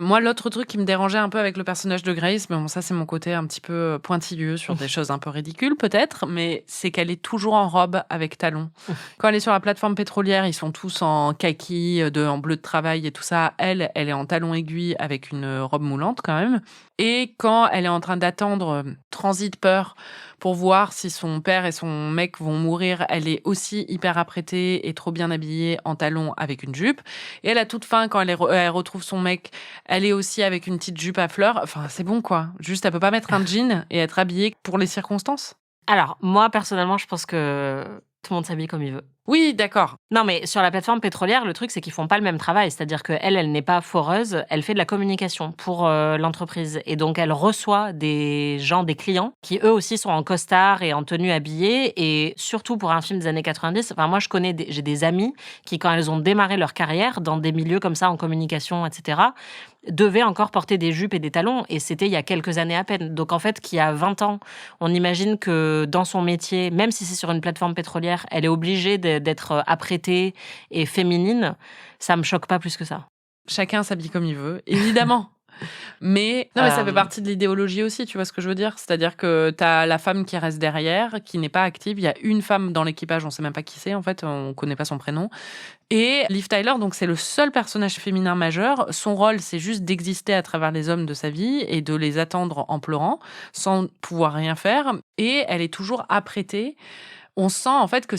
Moi, l'autre truc qui me dérangeait un peu avec le personnage de Grace, mais bon, ça c'est mon côté un petit peu pointilleux sur des choses un peu ridicules peut-être, mais c'est qu'elle est toujours en robe avec talons. Quand elle est sur la plateforme pétrolière, ils sont tous en kaki, en bleu de travail et tout ça. Elle est en talons aiguilles avec une robe moulante quand même. Et quand elle est en train d'attendre transit peur pour voir si son père et son mec vont mourir, elle est aussi hyper apprêtée et trop bien habillée en talons avec une jupe. Et à la toute fin, quand elle retrouve son mec, elle est aussi avec une petite jupe à fleurs. Enfin, c'est bon, quoi. Juste, elle peut pas mettre un jean et être habillée pour les circonstances. Alors, moi, personnellement, je pense que tout le monde s'habille comme il veut. Oui, d'accord. Non, mais sur la plateforme pétrolière, le truc, c'est qu'ils font pas le même travail. C'est-à-dire qu'elle n'est pas foreuse, elle fait de la communication pour l'entreprise. Et donc, elle reçoit des gens, des clients, qui eux aussi sont en costard et en tenue habillée. Et surtout pour un film des années 90, enfin, moi, j'ai des amis qui, quand elles ont démarré leur carrière dans des milieux comme ça, en communication, etc., devaient encore porter des jupes et des talons. Et c'était il y a quelques années à peine. Donc, en fait, qu'il y a 20 ans, on imagine que dans son métier, même si c'est sur une plateforme pétrolière, elle est obligée d'être apprêtée et féminine, ça me choque pas plus que ça. chacun s'habille comme il veut, évidemment. Mais ça fait partie de l'idéologie aussi, tu vois ce que je veux dire? C'est-à-dire que t'as la femme qui reste derrière, qui n'est pas active. Il y a une femme dans l'équipage, on sait même pas qui c'est en fait, on connaît pas son prénom. Et Liv Tyler, donc c'est le seul personnage féminin majeur. Son rôle, c'est juste d'exister à travers les hommes de sa vie et de les attendre en pleurant, sans pouvoir rien faire. Et elle est toujours apprêtée. On sent en fait que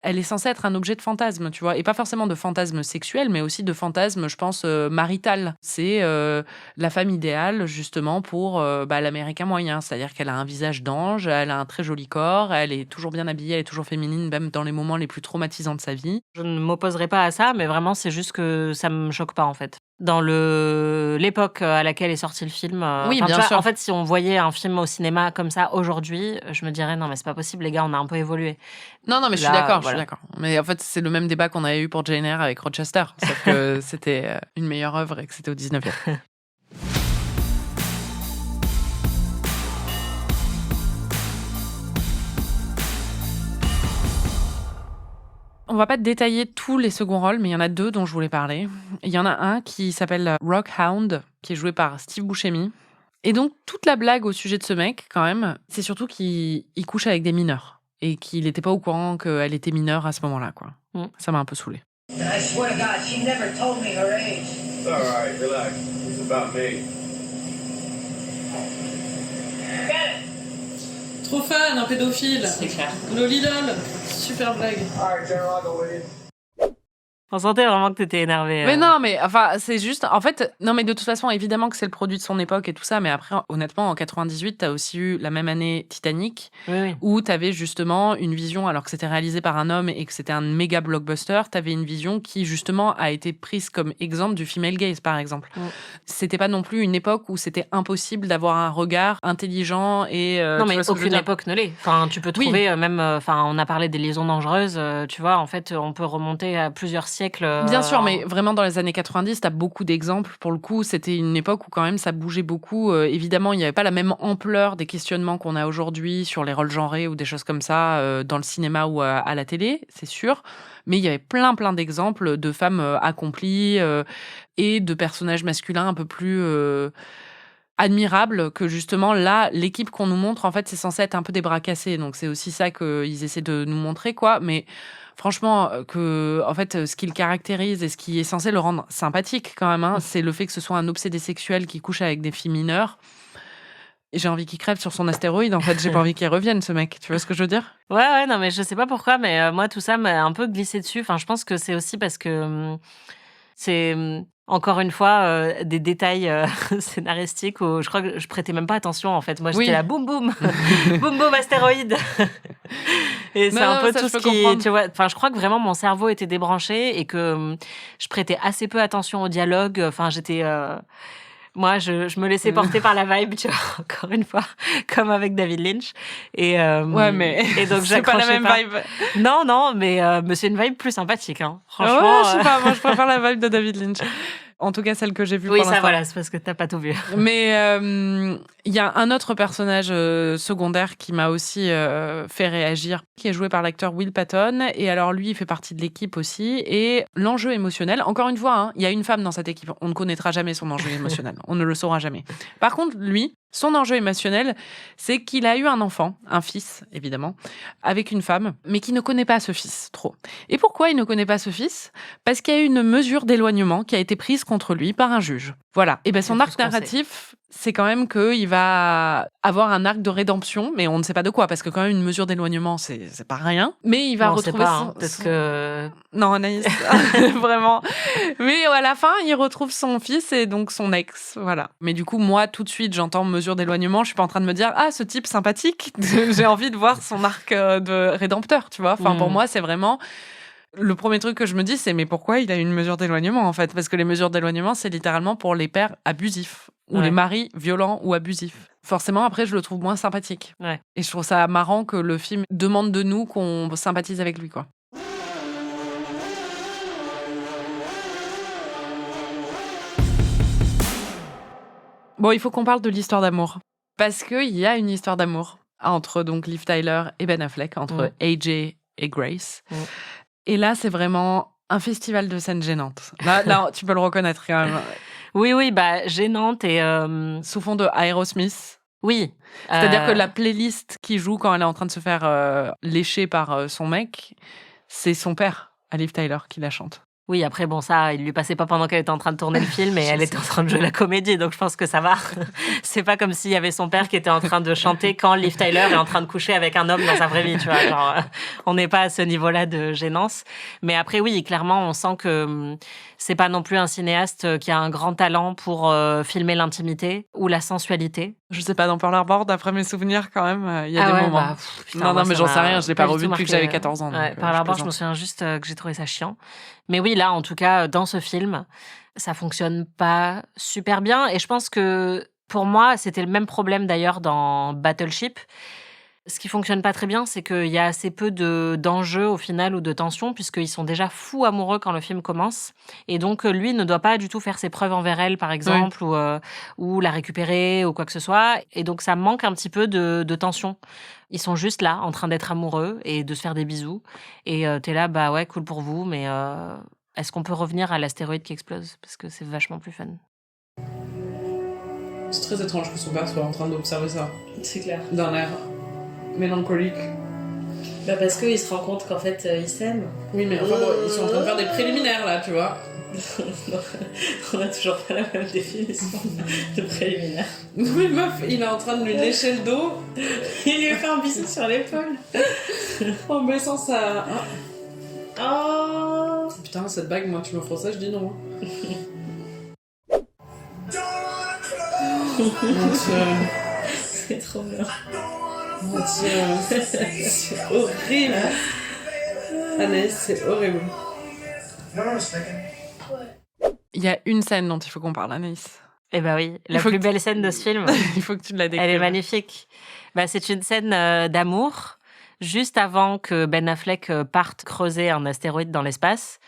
elle est censée être un objet de fantasme, tu vois, et pas forcément de fantasme sexuel, mais aussi de fantasme, je pense, marital. C'est la femme idéale justement pour l'américain moyen, c'est-à-dire qu'elle a un visage d'ange, elle a un très joli corps, elle est toujours bien habillée, elle est toujours féminine, même dans les moments les plus traumatisants de sa vie. Je ne m'opposerai pas à ça, mais vraiment, c'est juste que ça me choque pas, en fait. Dans l'époque à laquelle est sorti le film. Oui, bien sûr. En fait, si on voyait un film au cinéma comme ça aujourd'hui, je me dirais non, mais c'est pas possible, les gars, on a un peu évolué. Non, mais je suis d'accord. Mais en fait, c'est le même débat qu'on avait eu pour Jane Eyre avec Rochester, sauf que c'était une meilleure œuvre et que c'était au 19e. On va pas détailler tous les seconds rôles, mais il y en a 2 dont je voulais parler. Il y en a un qui s'appelle Rockhound, qui est joué par Steve Buscemi. Et donc, toute la blague au sujet de ce mec, quand même, c'est surtout qu'il couche avec des mineurs. Et qu'il n'était pas au courant qu'elle était mineure à ce moment-là, quoi. Ça m'a un peu saoulé. And I swear to God, she never told me her age. It's all right, relax. It's about me. Get it! Trop fan, un pédophile. C'est clair. Lolilol. Super blague. All right, General, I'll go with you. On sentait vraiment que t'étais énervé. Mais non, mais enfin, c'est juste. En fait, non, mais de toute façon, évidemment que c'est le produit de son époque et tout ça. Mais après, honnêtement, en 98, t'as aussi eu la même année Titanic, Oui. où t'avais justement une vision, alors que c'était réalisé par un homme et que c'était un méga blockbuster, t'avais une vision qui, justement, a été prise comme exemple du female gaze, par exemple. C'était pas non plus une époque où c'était impossible d'avoir un regard intelligent et. Non, mais aucune époque ne l'est. Enfin, tu peux trouver même. On a parlé des liaisons dangereuses. Tu vois, en fait, on peut remonter à plusieurs siècles. Bien sûr, mais vraiment dans les années 90, t'as beaucoup d'exemples. Pour le coup, c'était une époque où quand même ça bougeait beaucoup. Évidemment, il n'y avait pas la même ampleur des questionnements qu'on a aujourd'hui sur les rôles genrés ou des choses comme ça dans le cinéma ou à la télé, c'est sûr. Mais il y avait plein d'exemples de femmes accomplies et de personnages masculins un peu plus admirables que justement là, l'équipe qu'on nous montre, en fait, c'est censé être un peu des bras cassés. Donc c'est aussi ça qu'ils essaient de nous montrer, quoi. Mais franchement, en fait, ce qui le caractérise et ce qui est censé le rendre sympathique quand même, c'est le fait que ce soit un obsédé sexuel qui couche avec des filles mineures. Et j'ai envie qu'il crève sur son astéroïde, en fait. J'ai pas envie qu'il revienne, ce mec. Tu vois ce que je veux dire? Ouais, non, mais je sais pas pourquoi, mais moi, tout ça m'a un peu glissé dessus. Enfin, je pense que c'est aussi parce que c'est encore une fois des détails scénaristiques où je crois que je prêtais même pas attention, en fait. Moi, j'étais là, boum boum boum boum astéroïde. Et c'est un peu tout ce qui, tu vois, enfin, je crois que vraiment mon cerveau était débranché et que je prêtais assez peu attention au dialogue. Enfin, j'étais moi, je me laissais porter par la vibe, tu vois, encore une fois, comme avec David Lynch. Et ouais, mais et donc c'est pas la même vibe. Non, mais c'est une vibe plus sympathique, hein. Franchement. Ouais, je sais pas, moi je préfère la vibe de David Lynch. En tout cas, celle que j'ai vue pour l'instant. Oui, ça, voilà, c'est parce que t'as pas tout vu. Mais il y a un autre personnage secondaire qui m'a aussi fait réagir, qui est joué par l'acteur Will Patton. Et alors, lui, il fait partie de l'équipe aussi. Et l'enjeu émotionnel, encore une fois, il y a une femme dans cette équipe. On ne connaîtra jamais son enjeu émotionnel. On ne le saura jamais. Par contre, lui, son enjeu émotionnel, c'est qu'il a eu un enfant, un fils, évidemment, avec une femme, mais qui ne connaît pas ce fils, trop. Et pourquoi il ne connaît pas ce fils? Parce qu'il y a eu une mesure d'éloignement qui a été prise contre lui par un juge. Voilà. Et bien, son arc narratif, c'est quand même qu'il va avoir un arc de rédemption, mais on ne sait pas de quoi, parce que quand même, une mesure d'éloignement, c'est pas rien. Mais il va retrouver peut-être que... Non, Anaïs, vraiment. Mais à la fin, il retrouve son fils et donc son ex, voilà. Mais du coup, moi, tout de suite, j'entends mesure d'éloignement, je suis pas en train de me dire « Ah, ce type sympathique !» J'ai envie de voir son arc de rédempteur, tu vois. Enfin, pour moi, c'est vraiment... Le premier truc que je me dis, c'est mais pourquoi il a une mesure d'éloignement, en fait? Parce que les mesures d'éloignement, c'est littéralement pour les pères abusifs ou les maris violents ou abusifs. Forcément, après, je le trouve moins sympathique. Ouais. Et je trouve ça marrant que le film demande de nous qu'on sympathise avec lui, quoi. Bon, il faut qu'on parle de l'histoire d'amour. Parce qu'il y a une histoire d'amour entre donc Liv Tyler et Ben Affleck, entre AJ et Grace. Et là, c'est vraiment Un festival de scènes gênantes. Là, tu peux le reconnaître quand même. Oui, bah gênante et Sous fond de Aerosmith. oui. C'est-à-dire que la playlist qui joue quand elle est en train de se faire lécher par son mec, c'est son père, Liv Tyler, qui la chante. Oui, après, bon, ça, il lui passait pas pendant qu'elle était en train de tourner le film et elle était en train de jouer la comédie, donc je pense que ça va. C'est pas comme s'il y avait son père qui était en train de chanter quand Liv Tyler est en train de coucher avec un homme dans sa vraie vie, tu vois. Genre, on n'est pas à ce niveau-là de gênance. Mais après, oui, clairement, on sent que c'est pas non plus un cinéaste qui a un grand talent pour filmer l'intimité ou la sensualité. Je sais pas, dans Pearl Harbor, d'après mes souvenirs, quand même, il y a des ouais, moments. bah, putain, moi, mais ça j'en sais m'a rien, je l'ai pas du revu tout depuis que marqué. j'avais 14 ans. Ouais, Pearl Harbor, je me souviens juste que j'ai trouvé ça chiant. Mais oui, là, en tout cas, dans ce film, ça fonctionne pas super bien. Et je pense que, pour moi, c'était le même problème d'ailleurs dans Battleship. Ce qui fonctionne pas très bien, c'est qu'il y a assez peu d'enjeux au final ou de tension, puisqu'ils sont déjà fous amoureux quand le film commence. Et donc, lui ne doit pas du tout faire ses preuves envers elle, par exemple, ou la récupérer, ou quoi que ce soit. Et donc, ça manque un petit peu de tension. Ils sont juste là, en train d'être amoureux et de se faire des bisous. Et t'es là, bah ouais, cool pour vous, mais est-ce qu'on peut revenir à l'astéroïde qui explose? Parce que c'est vachement plus fun. C'est très étrange que son père soit en train d'observer ça, C'est clair. d'un air mélancolique. Bah parce qu'il se rend compte qu'en fait, ils s'aiment. Oui, mais enfin, bon, ils sont en train de faire des préliminaires, là, tu vois. On a toujours pas la même définition de préliminaire. Oui, meuf, il est en train de lui lécher le dos Il lui fait un bisou sur l'épaule. en baissant sa... Oh. Putain, cette bague, moi, tu me feras ça, je dis non. Mon Dieu. C'est trop bien. Mon Dieu. C'est horrible. Anaïs, c'est horrible. Il y a une scène dont il faut qu'on parle, Anaïs. Eh ben oui, la faut plus que belle scène de ce film. Il faut que tu la décrives. Elle est magnifique. Bah, c'est une scène d'amour, juste avant que Ben Affleck parte creuser un astéroïde dans l'espace.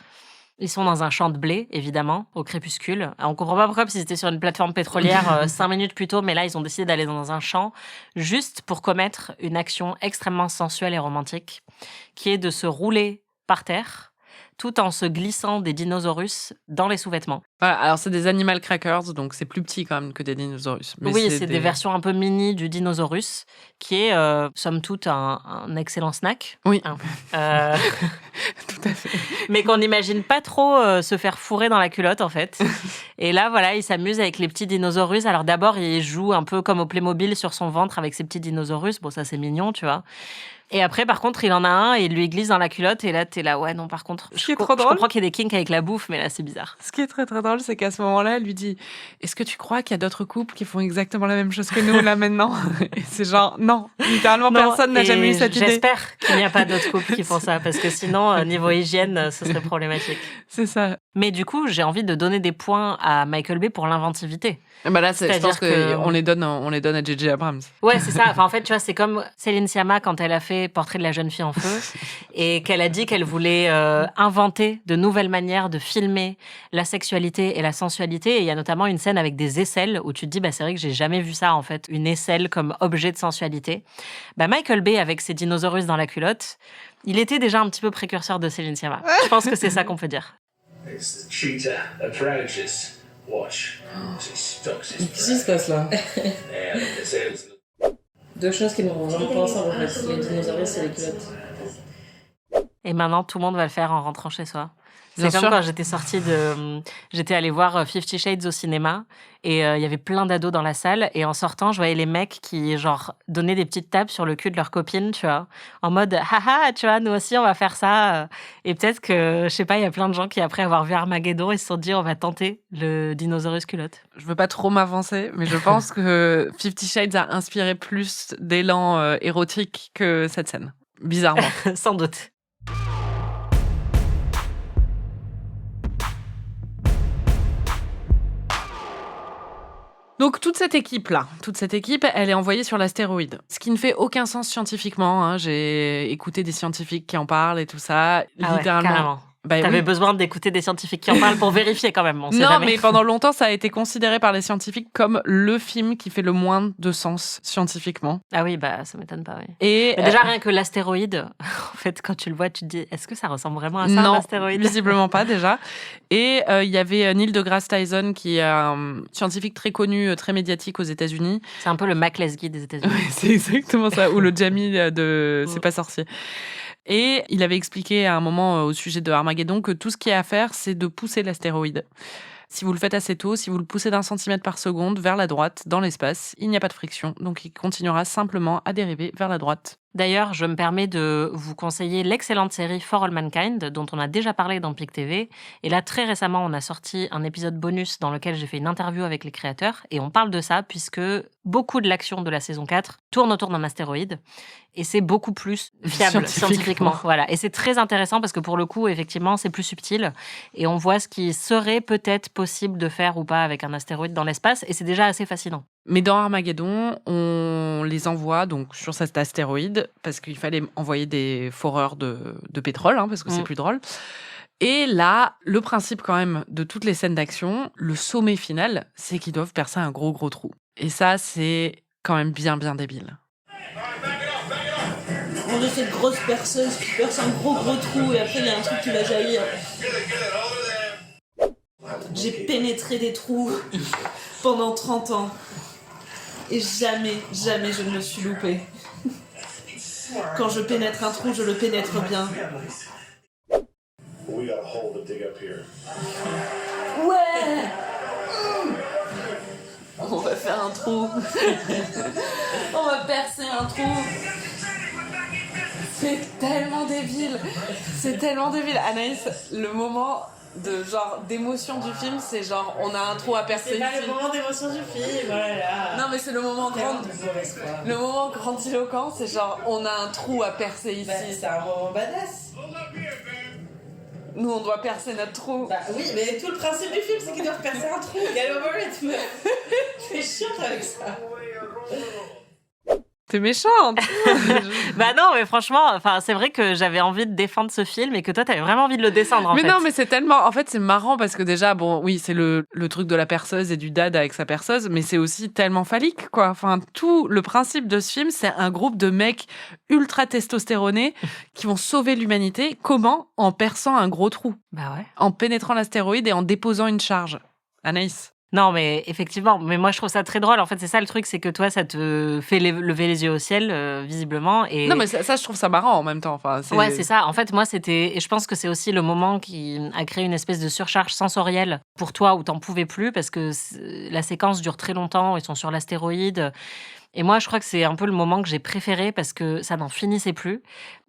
Ils sont dans un champ de blé, évidemment, au crépuscule. On comprend pas pourquoi, parce qu'ils étaient sur une plateforme pétrolière 5 minutes plus tôt, mais là, ils ont décidé d'aller dans un champ juste pour commettre une action extrêmement sensuelle et romantique, qui est de se rouler par terre, tout en se glissant des dinosaures dans les sous-vêtements. Voilà, alors c'est des animal crackers, donc c'est plus petit quand même que des dinosaures. Mais Oui, c'est des versions un peu mini du dinosaurus, qui est, somme toute, un excellent snack. Oui. Hein. Tout à fait. Mais qu'on n'imagine pas trop se faire fourrer dans la culotte, en fait. Et là, voilà, il s'amuse avec les petits dinosaures. Alors d'abord, il joue un peu comme au Playmobil sur son ventre avec ses petits dinosaures. Bon, ça, c'est mignon, tu vois. Et après, par contre, il en a un et il lui glisse dans la culotte. Et là, t'es là, ouais, non, par contre, Ce qui est je trop drôle. comprends qu'il y ait des kinks avec la bouffe, mais là, c'est bizarre. Ce qui est très très drôle, c'est qu'à ce moment-là, elle lui dit « Est-ce que tu crois qu'il y a d'autres couples qui font exactement la même chose que nous, là, maintenant ?» Et c'est genre « Non, littéralement, Non, personne n'a et jamais eu cette idée. » J'espère qu'il n'y a pas d'autres couples qui font ça, parce que sinon, niveau hygiène, ce serait problématique. C'est ça. Mais du coup, j'ai envie de donner des points à Michael Bay pour l'inventivité. Bah là, je C'est-à-dire pense qu'on les donne à J.J. Abrams. Ouais, c'est ça. Enfin, en fait, tu vois, c'est comme Céline Sciamma quand elle a fait Portrait de la jeune fille en feu et qu'elle a dit qu'elle voulait inventer de nouvelles manières de filmer la sexualité et la sensualité. Et il y a notamment une scène avec des aisselles où tu te dis, bah, c'est vrai que j'ai jamais vu ça, en fait. Une aisselle comme objet de sensualité. Bah, Michael Bay, avec ses dinosaures dans la culotte, il était déjà un petit peu précurseur de Céline Sciamma. Je pense que c'est ça qu'on peut dire. As the cheetah approaches, watch. Qu'est-ce qui se passe là? Deux choses qui ne vont vraiment pas ensemble, en fait. Les dinosaures et les culottes. Et maintenant, tout le monde va le faire en rentrant chez soi. Bien C'est comme sûr. quand j'étais allée voir 50 Shades au cinéma et il y avait plein d'ados dans la salle et en sortant, je voyais les mecs qui, genre, donnaient des petites tapes sur le cul de leur copine, tu vois, en mode, haha, tu vois, nous aussi, on va faire ça. Et peut-être que, je sais pas, il y a plein de gens qui, après avoir vu Armageddon, ils se sont dit, on va tenter le dinosaurus culotte. Je veux pas trop m'avancer, mais je pense que 50 Shades a inspiré plus d'élan érotique que cette scène. Bizarrement. Sans doute. Donc toute cette équipe, elle est envoyée sur l'astéroïde. Ce qui ne fait aucun sens scientifiquement. Hein. J'ai écouté des scientifiques qui en parlent et tout ça. Ah ouais, Littéralement. carrément. Bah, T'avais oui. besoin d'écouter des scientifiques qui en parlent pour vérifier quand même. On sait Non, jamais. mais pendant longtemps, ça a été considéré par les scientifiques comme le film qui fait le moins de sens scientifiquement. Ah oui, bah ça m'étonne pas. Oui. Et Mais déjà rien que l'astéroïde, en fait, quand tu le vois, tu te dis, est-ce que ça ressemble vraiment à ça, un non, astéroïde? visiblement pas déjà. Et il y avait Neil deGrasse Tyson, qui est un scientifique très connu, très médiatique aux États-Unis. C'est un peu le Mac Lesguy des États-Unis. Ouais, c'est exactement ça, ou le Jamie de C'est pas sorcier. Et il avait expliqué à un moment au sujet de Armageddon que tout ce qu'il y a à faire, c'est de pousser l'astéroïde. Si vous le faites assez tôt, si vous le poussez d'1 centimètre par seconde vers la droite, dans l'espace, il n'y a pas de friction, donc il continuera simplement à dériver vers la droite. D'ailleurs, je me permets de vous conseiller l'excellente série For All Mankind, dont on a déjà parlé dans PIC TV. Et là, très récemment, on a sorti un épisode bonus dans lequel j'ai fait une interview avec les créateurs. Et on parle de ça, puisque beaucoup de l'action de la saison 4 tourne autour d'un astéroïde. Et c'est beaucoup plus fiable scientifiquement. Voilà. Et c'est très intéressant parce que pour le coup, effectivement, c'est plus subtil. Et on voit ce qui serait peut-être possible de faire ou pas avec un astéroïde dans l'espace. Et c'est déjà assez fascinant. Mais dans Armageddon, on les envoie donc sur cet astéroïde parce qu'il fallait envoyer des foreurs de pétrole, parce que c'est plus drôle. Et là, le principe quand même de toutes les scènes d'action, le sommet final, c'est qu'ils doivent percer un gros trou. Et ça, c'est quand même bien débile. On a cette grosse perceuse qui perce un gros trou et après il y a un truc qui va jaillir. J'ai pénétré des trous pendant 30 ans. Et jamais je ne me suis loupée. Quand je pénètre un trou, je le pénètre bien. We got a hole to dig up here. Ouais. On va faire un trou. On va percer un trou. C'est tellement débile. C'est tellement débile. Anaïs, le moment de genre d'émotion du film, c'est genre on a un trou à percer. C'est pas le moment d'émotion du film, voilà. Non mais c'est le moment le moment grandiloquent, c'est genre on a un trou à percer ici. Bah, c'est un moment badass. Nous on doit percer notre trou. Bah oui, mais tout le principe du film c'est qu'ils doivent percer un trou. Get over it, meuf. T'es chiante avec ça. T'es méchante. Bah non, mais franchement, enfin, c'est vrai que j'avais envie de défendre ce film et que toi, t'avais vraiment envie de le descendre, en fait. Mais non, mais c'est tellement... En fait, c'est marrant parce que déjà, bon, oui, c'est le truc de la perceuse et du dad avec sa perceuse, mais c'est aussi tellement phallique, quoi. Enfin, tout le principe de ce film, c'est un groupe de mecs ultra testostéronés qui vont sauver l'humanité. Comment? En perçant un gros trou. Bah ouais. En pénétrant l'astéroïde et en déposant une charge. Anaïs. Non, mais effectivement, mais moi je trouve ça très drôle. En fait, c'est ça le truc, c'est que toi, ça te fait lever les yeux au ciel, visiblement. Et... Non, mais ça, je trouve ça marrant en même temps. Enfin, ouais, c'est ça. En fait, moi, c'était... Et je pense que c'est aussi le moment qui a créé une espèce de surcharge sensorielle pour toi où t'en pouvais plus, parce que la séquence dure très longtemps, ils sont sur l'astéroïde. Et moi, je crois que c'est un peu le moment que j'ai préféré parce que ça n'en finissait plus.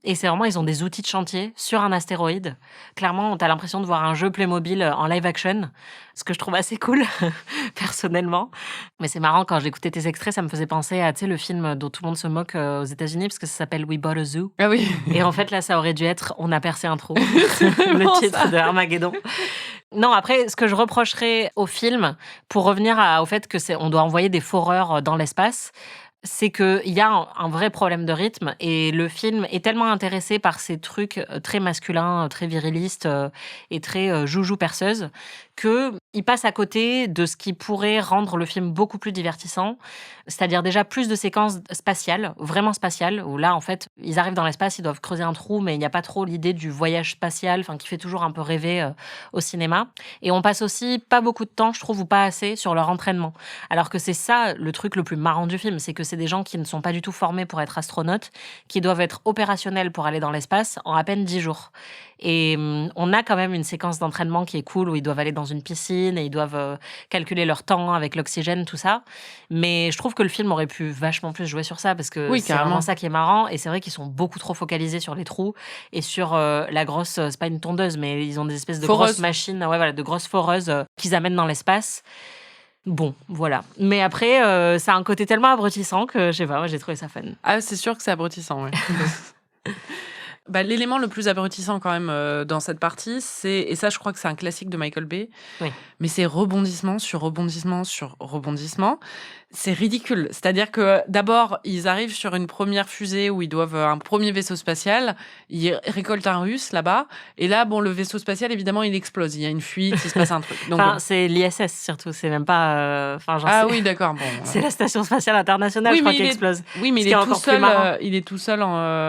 Et c'est vraiment, ils ont des outils de chantier sur un astéroïde. Clairement, t'as l'impression de voir un jeu Playmobil en live action, ce que je trouve assez cool, personnellement. Mais c'est marrant, quand j'écoutais tes extraits, ça me faisait penser à, tu sais, le film dont tout le monde se moque aux États-Unis, parce que ça s'appelle We Bought a Zoo. Ah oui. Et en fait, là, ça aurait dû être On a percé un trou, le titre ça. de Armageddon. Non, après, ce que je reprocherais au film, pour revenir au fait que on doit envoyer des foreurs dans l'espace, c'est qu'il y a un vrai problème de rythme et le film est tellement intéressé par ces trucs très masculins, très virilistes et très joujou perceuse qu'il passe à côté de ce qui pourrait rendre le film beaucoup plus divertissant, c'est-à-dire déjà plus de séquences spatiales, vraiment spatiales, où là, en fait, ils arrivent dans l'espace, ils doivent creuser un trou, mais il n'y a pas trop l'idée du voyage spatial, qui fait toujours un peu rêver au cinéma. Et on passe aussi pas beaucoup de temps, je trouve, ou pas assez, sur leur entraînement. Alors que c'est ça le truc le plus marrant du film, c'est que c'est des gens qui ne sont pas du tout formés pour être astronautes, qui doivent être opérationnels pour aller dans l'espace en à peine 10 jours. Et on a quand même une séquence d'entraînement qui est cool, où ils doivent aller dans une piscine et ils doivent calculer leur temps avec l'oxygène, tout ça. Mais je trouve que le film aurait pu vachement plus jouer sur ça, parce que oui, c'est vraiment ça qui est marrant. Et c'est vrai qu'ils sont beaucoup trop focalisés sur les trous et sur la grosse, c'est pas une tondeuse, mais ils ont des espèces de grosses machines, de grosses foreuses qu'ils amènent dans l'espace. Bon, voilà. Mais après, ça a un côté tellement abrutissant que, je sais pas, moi j'ai trouvé ça fun. Ah, c'est sûr que c'est abrutissant, ouais. L'élément le plus abrutissant quand même dans cette partie, et ça je crois que c'est un classique de Michael Bay, Oui. mais c'est rebondissement sur rebondissement sur rebondissement. C'est ridicule. C'est-à-dire que d'abord, ils arrivent sur une première fusée où ils doivent un premier vaisseau spatial, ils récoltent un Russe là-bas, et là, le vaisseau spatial, évidemment, il explose. Il y a une fuite, il se passe un truc. Donc, c'est l'ISS surtout, c'est même pas... oui, d'accord. Bon, c'est la Station Spatiale Internationale, je crois, qui explose. Oui, mais il est tout seul. Il est tout seul.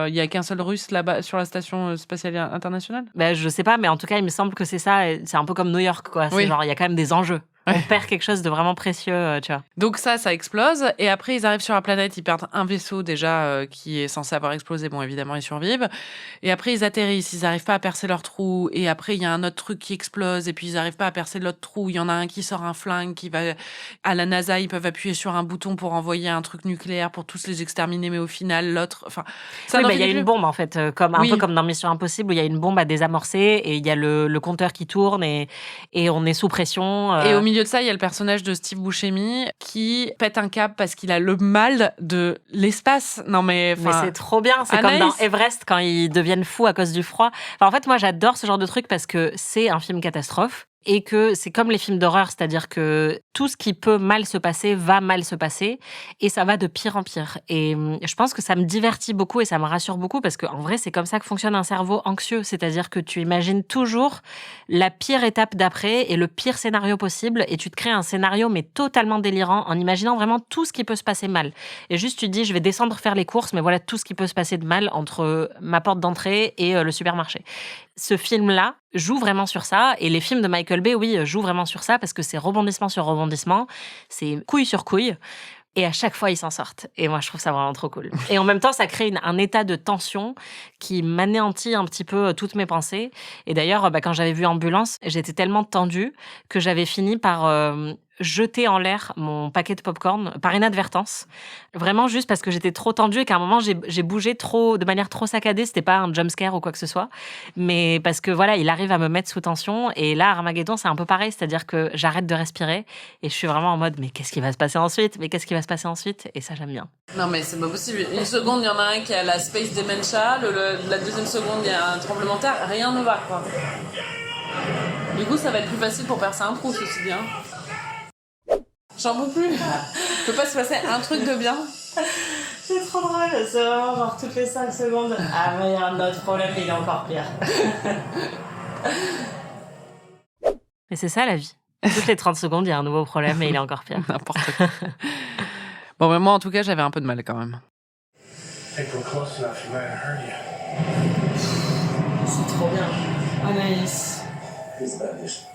Il n'y a qu'un seul Russe là-bas sur la Station Spatiale Internationale. Je sais pas, mais en tout cas, il me semble que c'est ça. C'est un peu comme New York, quoi. C'est genre, il y a quand même des enjeux. On perd quelque chose de vraiment précieux, tu vois. Donc ça explose. Et après, ils arrivent sur la planète, ils perdent un vaisseau déjà qui est censé avoir explosé. Bon, évidemment, ils survivent. Et après, ils atterrissent, ils n'arrivent pas à percer leur trou. Et après, il y a un autre truc qui explose. Et puis, ils n'arrivent pas à percer l'autre trou. Il y en a un qui sort un flingue, qui va... À la NASA, ils peuvent appuyer sur un bouton pour envoyer un truc nucléaire pour tous les exterminer. Mais au final, l'autre... Enfin, ça il y a une bombe, en fait. Un peu comme dans Mission Impossible, où il y a une bombe à désamorcer. Et il y a le compteur qui tourne. Et on est sous pression. Et au milieu de ça, il y a le personnage de Steve Buscemi qui pète un câble parce qu'il a le mal de l'espace. Non mais c'est trop bien. C'est comme dans Everest quand ils deviennent fous à cause du froid. En fait, moi, j'adore ce genre de truc parce que c'est un film catastrophe. Et que c'est comme les films d'horreur, c'est-à-dire que tout ce qui peut mal se passer va mal se passer et ça va de pire en pire. Et je pense que ça me divertit beaucoup et ça me rassure beaucoup parce qu'en vrai, c'est comme ça que fonctionne un cerveau anxieux. C'est-à-dire que tu imagines toujours la pire étape d'après et le pire scénario possible et tu te crées un scénario mais totalement délirant en imaginant vraiment tout ce qui peut se passer mal. Et juste, tu te dis, je vais descendre faire les courses, mais voilà tout ce qui peut se passer de mal entre ma porte d'entrée et le supermarché. Ce film-là joue vraiment sur ça. Et les films de Michael Bay, oui, jouent vraiment sur ça parce que c'est rebondissement sur rebondissement, c'est couille sur couille. Et à chaque fois, ils s'en sortent. Et moi, je trouve ça vraiment trop cool. Et en même temps, ça crée un état de tension qui m'anéantit un petit peu toutes mes pensées. Et d'ailleurs, quand j'avais vu Ambulance, j'étais tellement tendue que j'avais fini par jeter en l'air mon paquet de popcorn par inadvertance. Vraiment juste parce que j'étais trop tendue et qu'à un moment, j'ai bougé de manière trop saccadée. C'était pas un jumpscare ou quoi que ce soit. Mais parce que voilà, il arrive à me mettre sous tension. Et là, Armageddon, c'est un peu pareil. C'est-à-dire que j'arrête de respirer et je suis vraiment en mode, mais qu'est-ce qui va se passer ensuite? Et ça, j'aime bien. Non, mais c'est pas possible. Une seconde, il y en a un qui a la space dementia. La deuxième seconde, il y a un tremblement de terre. Rien ne va, quoi. Du coup, ça va être plus facile pour percer un trou, ceci dit. J'en peux plus. Il peut pas se passer un truc de bien. C'est trop drôle, c'est vraiment genre toutes les 5 secondes. Ah, mais il y a un autre problème, il est encore pire. Mais c'est ça la vie. Toutes les 30 secondes, il y a un nouveau problème et il est encore pire. N'importe quoi. Bon, mais moi, en tout cas, j'avais un peu de mal quand même. I think we're close enough. You might have heard you. C'est trop bien. Anaïs,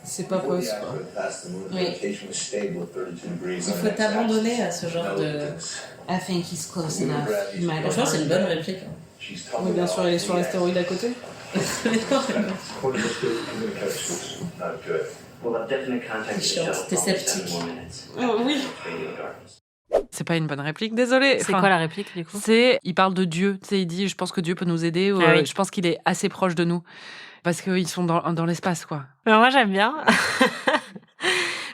c'est pas possible. Oui. Il faut t'abandonner à ce genre de I think he's close enough. Franchement, c'est une bonne réplique. Oui, bien sûr, elle est sur l'astéroïde à côté. T'es sceptique. Oui. C'est pas une bonne réplique, désolé. C'est quoi la réplique du coup? Il parle de Dieu. Tu sais, il dit, je pense que Dieu peut nous aider. Ou, oui. Je pense qu'il est assez proche de nous. Parce qu'ils sont dans l'espace, quoi. Mais moi, j'aime bien.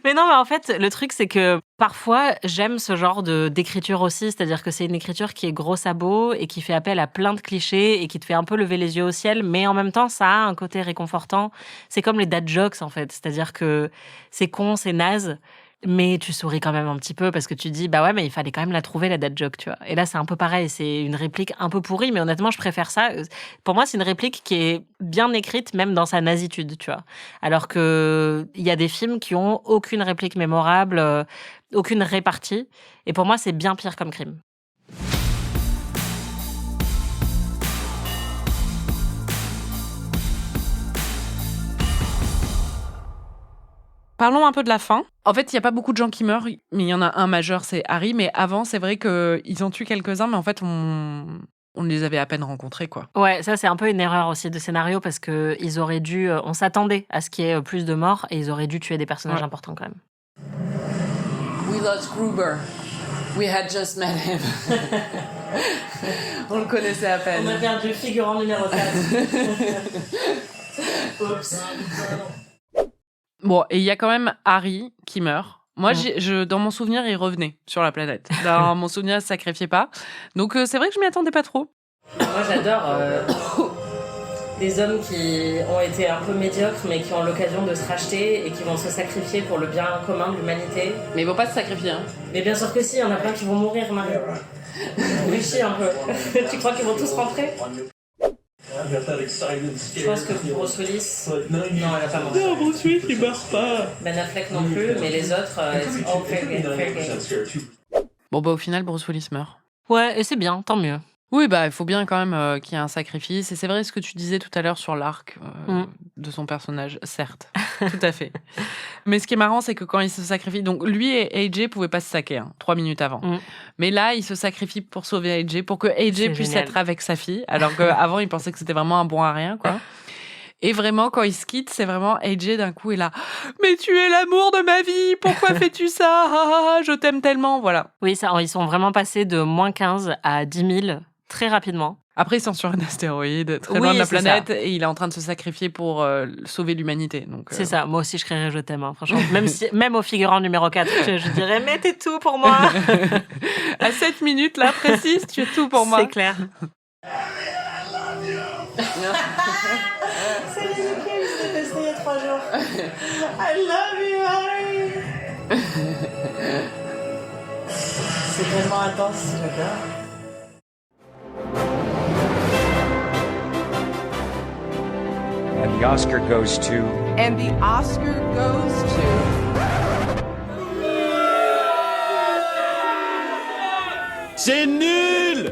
Mais non, mais en fait, le truc, c'est que parfois, j'aime ce genre d'écriture aussi. C'est-à-dire que c'est une écriture qui est gros sabot et qui fait appel à plein de clichés et qui te fait un peu lever les yeux au ciel. Mais en même temps, ça a un côté réconfortant. C'est comme les dad jokes, en fait. C'est-à-dire que c'est con, c'est naze. Mais tu souris quand même un petit peu parce que tu dis, bah ouais, mais il fallait quand même la trouver, la dad joke, tu vois. Et là, c'est un peu pareil. C'est une réplique un peu pourrie, mais honnêtement, je préfère ça. Pour moi, c'est une réplique qui est bien écrite, même dans sa nasitude, tu vois. Alors que il y a des films qui ont aucune réplique mémorable, aucune répartie. Et pour moi, c'est bien pire comme crime. Parlons un peu de la fin. En fait, il n'y a pas beaucoup de gens qui meurent, mais il y en a un majeur, c'est Harry. Mais avant, c'est vrai qu'ils ont tué quelques-uns, mais en fait, on les avait à peine rencontrés, quoi. Ouais, ça, c'est un peu une erreur aussi de scénario parce qu'ils auraient dû... on s'attendait à ce qu'il y ait plus de morts et ils auraient dû tuer des personnages importants quand même. We lost Gruber. We had just met him. On le connaissait à peine. On a perdu le figurant numéro 4. Oups. Bon, et il y a quand même Harry qui meurt. Moi, dans mon souvenir, il revenait sur la planète. Dans mon souvenir, il ne se sacrifiait pas. Donc, c'est vrai que je m'y attendais pas trop. Moi, j'adore des hommes qui ont été un peu médiocres mais qui ont l'occasion de se racheter et qui vont se sacrifier pour le bien commun de l'humanité. Mais ils vont pas se sacrifier, hein. Mais bien sûr que si, il y en a plein qui vont mourir, Marie. Réfléchis un peu. Tu crois qu'ils vont tous rentrer? Je pense que Bruce Willis... Non, elle a pas mort. Non, Bruce Willis, il meurt pas. Ben Affleck non plus, mais les autres, it's all fair game. Bon, bah, au final, Bruce Willis meurt. Ouais, et c'est bien, tant mieux. Oui, bah, il faut bien quand même qu'il y ait un sacrifice. Et c'est vrai ce que tu disais tout à l'heure sur l'arc de son personnage, certes. Tout à fait. Mais ce qui est marrant, c'est que quand il se sacrifie... Donc, lui et AJ pouvaient pas se saquer, 3 minutes avant. Mais là, il se sacrifie pour sauver AJ, pour que AJ puisse être avec sa fille. Alors qu'avant, il pensait que c'était vraiment un bon à rien, quoi. Et vraiment, quand ils se quittent, c'est vraiment AJ d'un coup est là. Mais tu es l'amour de ma vie, pourquoi fais-tu ça? Je t'aime tellement, voilà. Oui, ça, ils sont vraiment passés de -15 à 10 000 très rapidement. Après, ils sont sur un astéroïde, très loin de la planète, et il est en train de se sacrifier pour sauver l'humanité. Donc, c'est ça, moi aussi je crierais je t'aime, hein, franchement. Même au figurant numéro 4, je dirais mais t'es tout pour moi. À 7 minutes, là, précise, tu es tout pour moi. C'est clair. C'est les lequel je t'ai testé il y a 3 jours. I love you, Harry. C'est tellement intense, j'adore. And the Oscar goes to... And the Oscar goes to... C'est nul!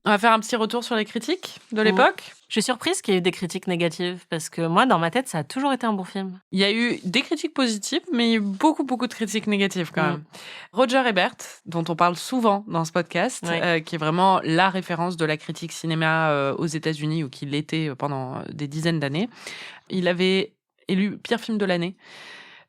On va faire un petit retour sur les critiques de l'époque. Je suis surprise qu'il y ait eu des critiques négatives, parce que moi, dans ma tête, ça a toujours été un bon film. Il y a eu des critiques positives, mais il y a eu beaucoup de critiques négatives quand même. Roger Ebert, dont on parle souvent dans ce podcast, qui est vraiment la référence de la critique cinéma aux États-Unis, ou qui l'était pendant des dizaines d'années. Il avait élu pire film de l'année.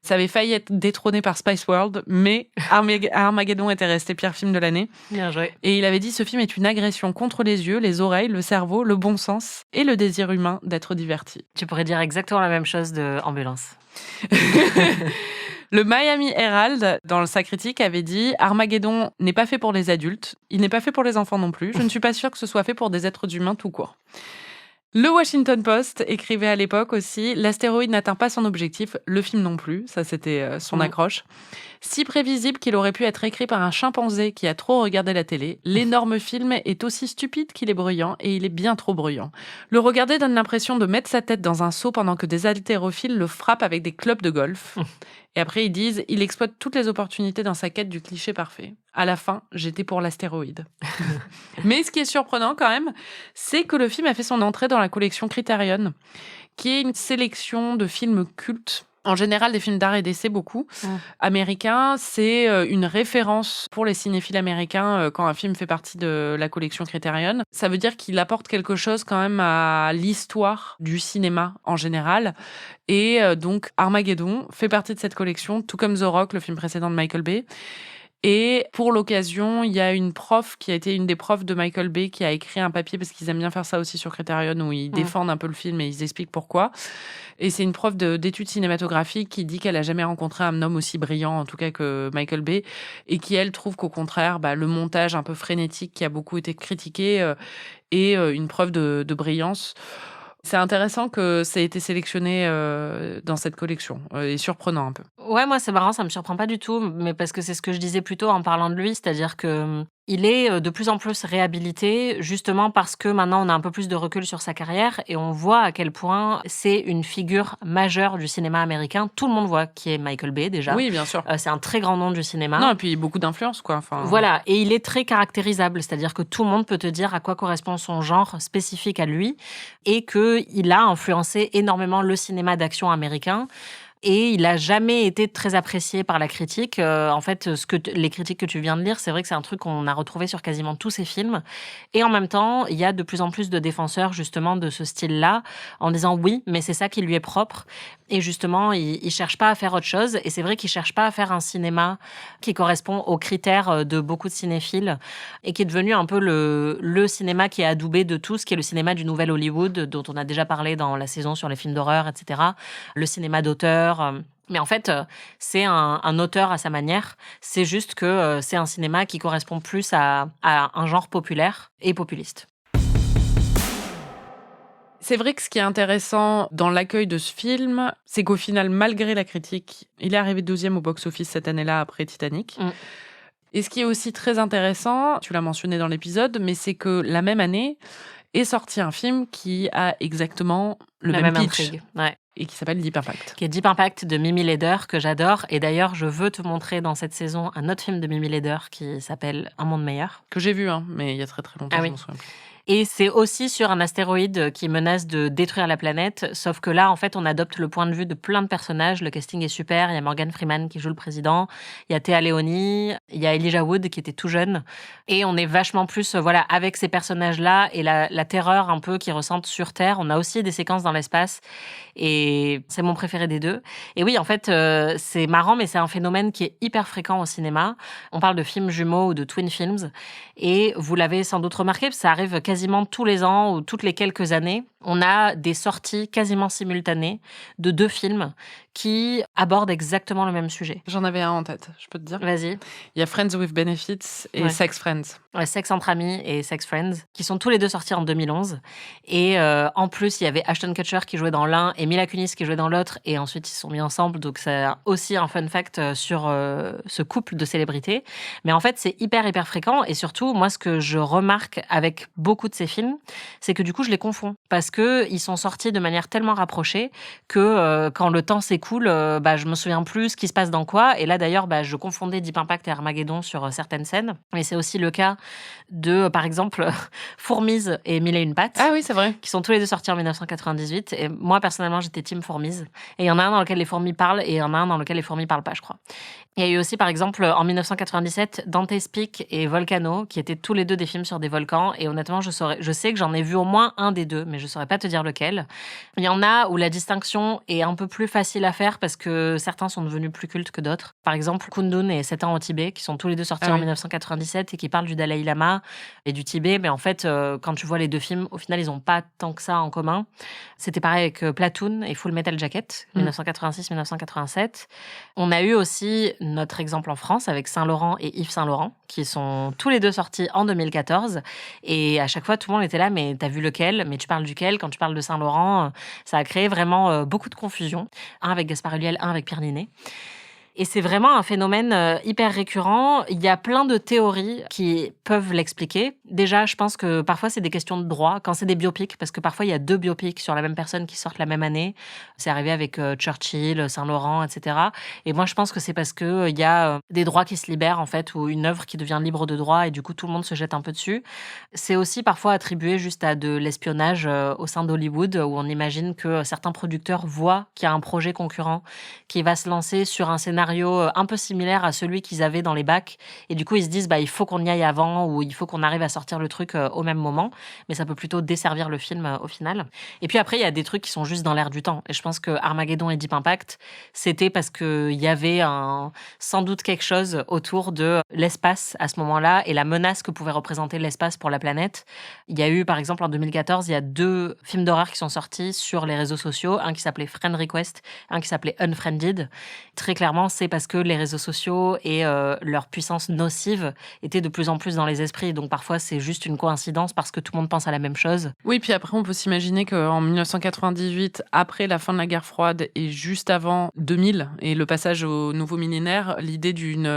Ça avait failli être détrôné par Spice World, mais Armageddon était resté pire film de l'année. Bien joué. Et il avait dit « Ce film est une agression contre les yeux, les oreilles, le cerveau, le bon sens et le désir humain d'être diverti. » Tu pourrais dire exactement la même chose de Ambulance. Le Miami Herald, dans sa critique, avait dit « Armageddon n'est pas fait pour les adultes, il n'est pas fait pour les enfants non plus. Je ne suis pas sûre que ce soit fait pour des êtres humains tout court. » Le Washington Post écrivait à l'époque aussi « L'astéroïde n'atteint pas son objectif, le film non plus. » Ça, c'était son accroche. « Si prévisible qu'il aurait pu être écrit par un chimpanzé qui a trop regardé la télé, l'énorme film est aussi stupide qu'il est bruyant et il est bien trop bruyant. Le regarder donne l'impression de mettre sa tête dans un seau pendant que des haltérophiles le frappent avec des clubs de golf. » Et après, ils disent « Il exploite toutes les opportunités dans sa quête du cliché parfait. À la fin, j'étais pour l'astéroïde. » Mais ce qui est surprenant quand même, c'est que le film a fait son entrée dans la collection Criterion, qui est une sélection de films cultes. En général, des films d'art et d'essai, beaucoup. Américains, c'est une référence pour les cinéphiles américains quand un film fait partie de la collection Criterion. Ça veut dire qu'il apporte quelque chose quand même à l'histoire du cinéma en général. Et donc, Armageddon fait partie de cette collection, tout comme The Rock, le film précédent de Michael Bay. Et pour l'occasion, il y a une prof qui a été une des profs de Michael Bay qui a écrit un papier, parce qu'ils aiment bien faire ça aussi sur Criterion, où ils défendent un peu le film et ils expliquent pourquoi. Et c'est une prof d'études cinématographiques qui dit qu'elle a jamais rencontré un homme aussi brillant, en tout cas que Michael Bay, et qui, elle, trouve qu'au contraire, le montage un peu frénétique qui a beaucoup été critiqué est une preuve de brillance. C'est intéressant que ça ait été sélectionné dans cette collection, et surprenant un peu. Ouais, moi c'est marrant, ça me surprend pas du tout, mais parce que c'est ce que je disais plus tôt en parlant de lui, c'est-à-dire que il est de plus en plus réhabilité, justement parce que maintenant on a un peu plus de recul sur sa carrière et on voit à quel point c'est une figure majeure du cinéma américain. Tout le monde voit qui est Michael Bay déjà. Oui, bien sûr. C'est un très grand nom du cinéma. Non, et puis beaucoup d'influence, quoi. Enfin... Voilà, et il est très caractérisable, c'est-à-dire que tout le monde peut te dire à quoi correspond son genre spécifique à lui et qu'il a influencé énormément le cinéma d'action américain. Et il n'a jamais été très apprécié par la critique. En fait, les critiques que tu viens de lire, c'est vrai que c'est un truc qu'on a retrouvé sur quasiment tous ses films. Et en même temps, il y a de plus en plus de défenseurs justement de ce style-là, en disant oui, mais c'est ça qui lui est propre. Et justement, il cherche pas à faire autre chose. Et c'est vrai qu'il cherche pas à faire un cinéma qui correspond aux critères de beaucoup de cinéphiles et qui est devenu un peu le cinéma qui est adoubé de tout, ce qui est le cinéma du nouvel Hollywood, dont on a déjà parlé dans la saison sur les films d'horreur, etc. Le cinéma d'auteur. Mais en fait, c'est un auteur à sa manière. C'est juste que c'est un cinéma qui correspond plus à un genre populaire et populiste. C'est vrai que ce qui est intéressant dans l'accueil de ce film, c'est qu'au final, malgré la critique, il est arrivé 12e au box-office cette année-là après Titanic. Et ce qui est aussi très intéressant, tu l'as mentionné dans l'épisode, mais c'est que la même année est sorti un film qui a exactement le La même même pitch. intrigue, ouais. Et qui s'appelle Deep Impact. Qui est Deep Impact de Mimi Leder, que j'adore. Et d'ailleurs, je veux te montrer dans cette saison un autre film de Mimi Leder qui s'appelle Un monde meilleur. Que j'ai vu, mais il y a très très longtemps, Ah je oui. m'en souviens plus. Et c'est aussi sur un astéroïde qui menace de détruire la planète, sauf que là, en fait, on adopte le point de vue de plein de personnages. Le casting est super. Il y a Morgan Freeman qui joue le président, il y a Thea Leoni, il y a Elijah Wood qui était tout jeune. Et on est vachement plus avec ces personnages-là et la terreur un peu qu'ils ressentent sur Terre. On a aussi des séquences dans l'espace et c'est mon préféré des deux. Et oui, en fait, c'est marrant, mais c'est un phénomène qui est hyper fréquent au cinéma. On parle de films jumeaux ou de twin films. Et vous l'avez sans doute remarqué, ça arrive quasiment tous les ans ou toutes les quelques années. On a des sorties quasiment simultanées de 2 films qui abordent exactement le même sujet. J'en avais un en tête, je peux te dire. Vas-y. Il y a Friends with Benefits et Ouais. Sex Friends. Ouais, Sex entre amis et Sex Friends, qui sont tous les deux sortis en 2011. Et en plus, il y avait Ashton Kutcher qui jouait dans l'un et Mila Kunis qui jouait dans l'autre. Et ensuite, ils se sont mis ensemble. Donc, c'est aussi un fun fact sur ce couple de célébrités. Mais en fait, c'est hyper fréquent. Et surtout, moi, ce que je remarque avec beaucoup de ces films, c'est que du coup, je les confonds. Parce qu'ils sont sortis de manière tellement rapprochée que quand le temps s'écoule, je me souviens plus ce qui se passe dans quoi. Et là, d'ailleurs, je confondais Deep Impact et Armageddon sur certaines scènes. Et c'est aussi le cas de, par exemple, Fourmise et Mille et une pattes. Ah oui, c'est vrai. Qui sont tous les deux sortis en 1998. Et moi, personnellement, j'étais team Fourmise. Et il y en a un dans lequel les fourmis parlent et il y en a un dans lequel les fourmis parlent pas, je crois. Il y a eu aussi, par exemple, en 1997, Dante's Peak et Volcano, qui étaient tous les deux des films sur des volcans. Et honnêtement, je sais que j'en ai vu au moins un des deux, mais je saurais pas te dire lequel. Il y en a où la distinction est un peu plus facile à faire parce que certains sont devenus plus cultes que d'autres. Par exemple, Kundun et 7 ans au Tibet, qui sont tous les deux sortis en 1997 et qui parlent du Dalai Lama et du Tibet. Mais en fait, quand tu vois les deux films, au final, ils n'ont pas tant que ça en commun. C'était pareil avec Platoon et Full Metal Jacket, 1986-1987. On a eu aussi notre exemple en France avec Saint-Laurent et Yves Saint-Laurent, qui sont tous les deux sortis en 2014. Et à chaque fois, tout le monde était là, mais t'as vu lequel? Mais tu parles duquel? Quand tu parles de Saint-Laurent, ça a créé vraiment beaucoup de confusion. Un avec Gaspard Ulliel, un avec Pierre Ninet. Et c'est vraiment un phénomène hyper récurrent. Il y a plein de théories qui peuvent l'expliquer. Déjà, je pense que parfois, c'est des questions de droit. Quand c'est des biopics, parce que parfois, il y a 2 biopics sur la même personne qui sortent la même année. C'est arrivé avec Churchill, Saint-Laurent, etc. Et moi, je pense que c'est parce qu'il y a des droits qui se libèrent, en fait, ou une œuvre qui devient libre de droit, et du coup, tout le monde se jette un peu dessus. C'est aussi parfois attribué juste à de l'espionnage au sein d'Hollywood, où on imagine que certains producteurs voient qu'il y a un projet concurrent qui va se lancer sur un scénario un peu similaire à celui qu'ils avaient dans les bacs. Et du coup, ils se disent, il faut qu'on y aille avant ou il faut qu'on arrive à sortir le truc au même moment. Mais ça peut plutôt desservir le film au final. Et puis après, il y a des trucs qui sont juste dans l'air du temps. Et je pense que Armageddon et Deep Impact, c'était parce qu'il y avait sans doute quelque chose autour de l'espace à ce moment-là et la menace que pouvait représenter l'espace pour la planète. Il y a eu, par exemple, en 2014, il y a 2 films d'horreur qui sont sortis sur les réseaux sociaux. Un qui s'appelait Friend Request, un qui s'appelait Unfriended. Très clairement, c'est parce que les réseaux sociaux et leur puissance nocive étaient de plus en plus dans les esprits. Donc parfois, c'est juste une coïncidence parce que tout le monde pense à la même chose. Oui, puis après, on peut s'imaginer qu'en 1998, après la fin de la guerre froide et juste avant 2000 et le passage au nouveau millénaire, l'idée d'une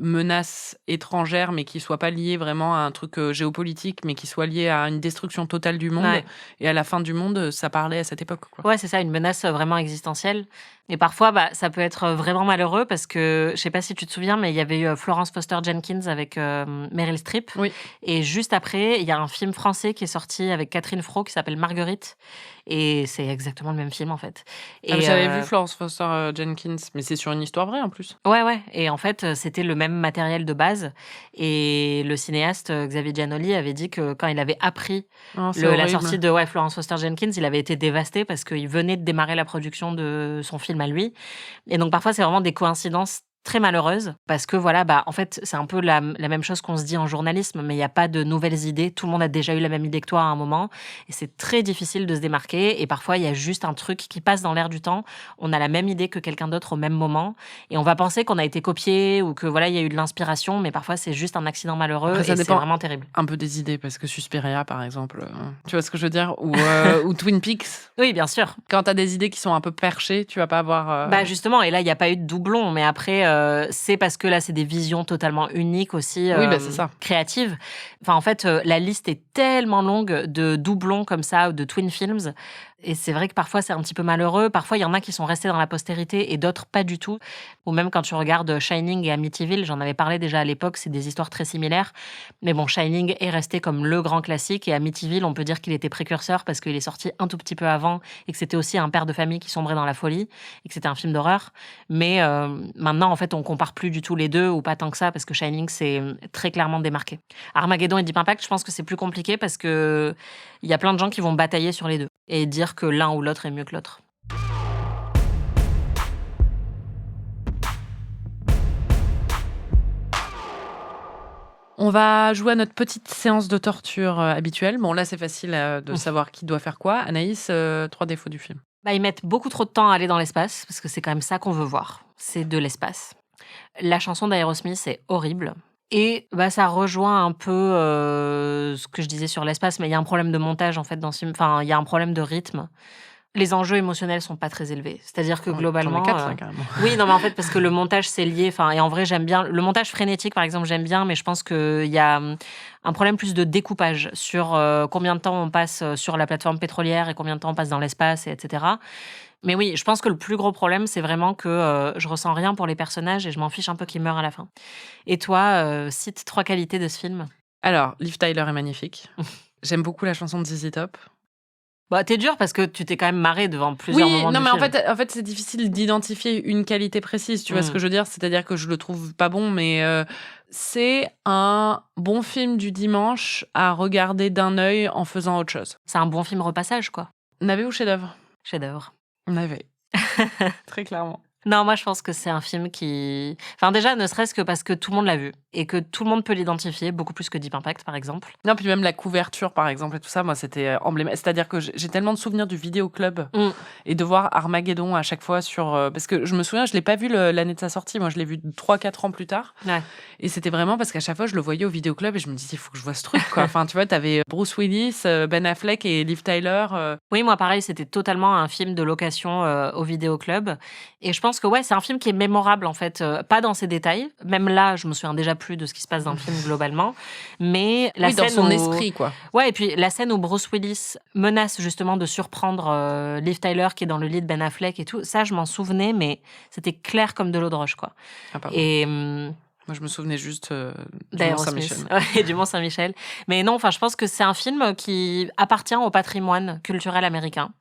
menace étrangère, mais qui soit pas liée vraiment à un truc géopolitique, mais qui soit liée à une destruction totale du monde et à la fin du monde, ça parlait à cette époque, quoi. Ouais, c'est ça, une menace vraiment existentielle. Et parfois, ça peut être vraiment malheureux parce que, je sais pas si tu te souviens, mais il y avait eu Florence Foster Jenkins avec Meryl Streep. Oui. Et juste après, il y a un film français qui est sorti avec Catherine Fro qui s'appelle Marguerite. Et c'est exactement le même film, en fait. Et j'avais vu Florence Foster Jenkins, mais c'est sur une histoire vraie, en plus. Ouais. Et en fait, c'était le même matériel de base. Et le cinéaste Xavier Giannoli avait dit que quand il avait appris la sortie de Florence Foster Jenkins, il avait été dévasté parce qu'il venait de démarrer la production de son film à lui. Et donc, parfois, c'est vraiment des coïncidences très malheureuse parce que voilà, en fait, c'est un peu la même chose qu'on se dit en journalisme, mais il n'y a pas de nouvelles idées. Tout le monde a déjà eu la même idée que toi à un moment et c'est très difficile de se démarquer. Et parfois, il y a juste un truc qui passe dans l'air du temps. On a la même idée que quelqu'un d'autre au même moment et on va penser qu'on a été copié ou que voilà, il y a eu de l'inspiration, mais parfois, c'est juste un accident malheureux. Après, ça et c'est dépend vraiment terrible. un peu des idées parce que Suspiria, par exemple, tu vois ce que je veux dire, ou Twin Peaks. Oui, bien sûr. Quand t'as des idées qui sont un peu perchées, tu vas pas avoir... Justement, et là, il n'y a pas eu de doublon, mais après, c'est parce que là, c'est des visions totalement uniques aussi, c'est ça. créatives. Enfin, en fait, la liste est tellement longue de doublons comme ça, ou de Twin Films. Et c'est vrai que parfois, c'est un petit peu malheureux. Parfois, il y en a qui sont restés dans la postérité et d'autres pas du tout. Ou même quand tu regardes Shining et Amityville, j'en avais parlé déjà à l'époque, c'est des histoires très similaires. Mais bon, Shining est resté comme le grand classique et Amityville, on peut dire qu'il était précurseur parce qu'il est sorti un tout petit peu avant et que c'était aussi un père de famille qui sombrait dans la folie et que c'était un film d'horreur. Mais maintenant, en fait, on compare plus du tout les deux ou pas tant que ça parce que Shining s'est très clairement démarqué. Armageddon et Deep Impact, je pense que c'est plus compliqué parce que il y a plein de gens qui vont batailler sur les deux et dire que l'un ou l'autre est mieux que l'autre. On va jouer à notre petite séance de torture habituelle. Bon, là, c'est facile de savoir qui doit faire quoi. Anaïs, 3 défauts du film. Ils mettent beaucoup trop de temps à aller dans l'espace, parce que c'est quand même ça qu'on veut voir. C'est de l'espace. La chanson d'Aerosmith est horrible. Et ça rejoint un peu ce que je disais sur l'espace, mais il y a un problème de montage, en fait, dans ce film. Enfin, il y a un problème de rythme. Les enjeux émotionnels sont pas très élevés. C'est-à-dire que globalement... J'en ai 4, là, carrément. Oui, non, mais en fait, parce que le montage, c'est lié. Enfin, et en vrai, j'aime bien... Le montage frénétique, par exemple, j'aime bien, mais je pense qu'il y a un problème plus de découpage sur combien de temps on passe sur la plateforme pétrolière et combien de temps on passe dans l'espace, etc. Mais oui, je pense que le plus gros problème, c'est vraiment que je ressens rien pour les personnages et je m'en fiche un peu qu'ils meurent à la fin. Et toi, cite 3 qualités de ce film. Alors, Liv Tyler est magnifique. J'aime beaucoup la chanson de ZZ Top. T'es dur parce que tu t'es quand même marré devant plusieurs moments du film. Oui, non, mais en fait, c'est difficile d'identifier une qualité précise. Tu vois ce que je veux dire ? C'est-à-dire que je le trouve pas bon, mais c'est un bon film du dimanche à regarder d'un œil en faisant autre chose. C'est un bon film repassage, quoi. Navet ou chef-d'œuvre ? Chef-d'œuvre. Navet. Très clairement. Non, moi, je pense que c'est un film qui... Enfin, déjà, ne serait-ce que parce que tout le monde l'a vu et que tout le monde peut l'identifier, beaucoup plus que Deep Impact, par exemple. Non, puis même la couverture, par exemple, et tout ça, moi, c'était emblématique. C'est-à-dire que j'ai tellement de souvenirs du vidéoclub et de voir Armageddon à chaque fois sur... parce que je me souviens, je l'ai pas vu l'année de sa sortie. Moi, je l'ai vu 3-4 ans plus tard. Ouais. Et c'était vraiment parce qu'à chaque fois, je le voyais au vidéoclub et je me disais, il faut que je vois ce truc, quoi. Enfin, tu vois, t'avais Bruce Willis, Ben Affleck et Liv Tyler. Oui, moi, pareil, c'était totalement un film de location au vidéoclub. Et je pense que, ouais, c'est un film qui est mémorable, en fait. Pas dans ses détails. Même là, je me souviens déjà plus de ce qui se passe dans le film globalement. Mais la scène dans son esprit, quoi. Ouais, et puis la scène où Bruce Willis menace justement de surprendre Liv Tyler qui est dans le lit de Ben Affleck et tout, ça, je m'en souvenais, mais c'était clair comme de l'eau de roche, quoi. Et... Moi, je me souvenais juste du Mont-Saint-Michel. Ouais, du Mont-Saint-Michel. Mais non, je pense que c'est un film qui appartient au patrimoine culturel américain,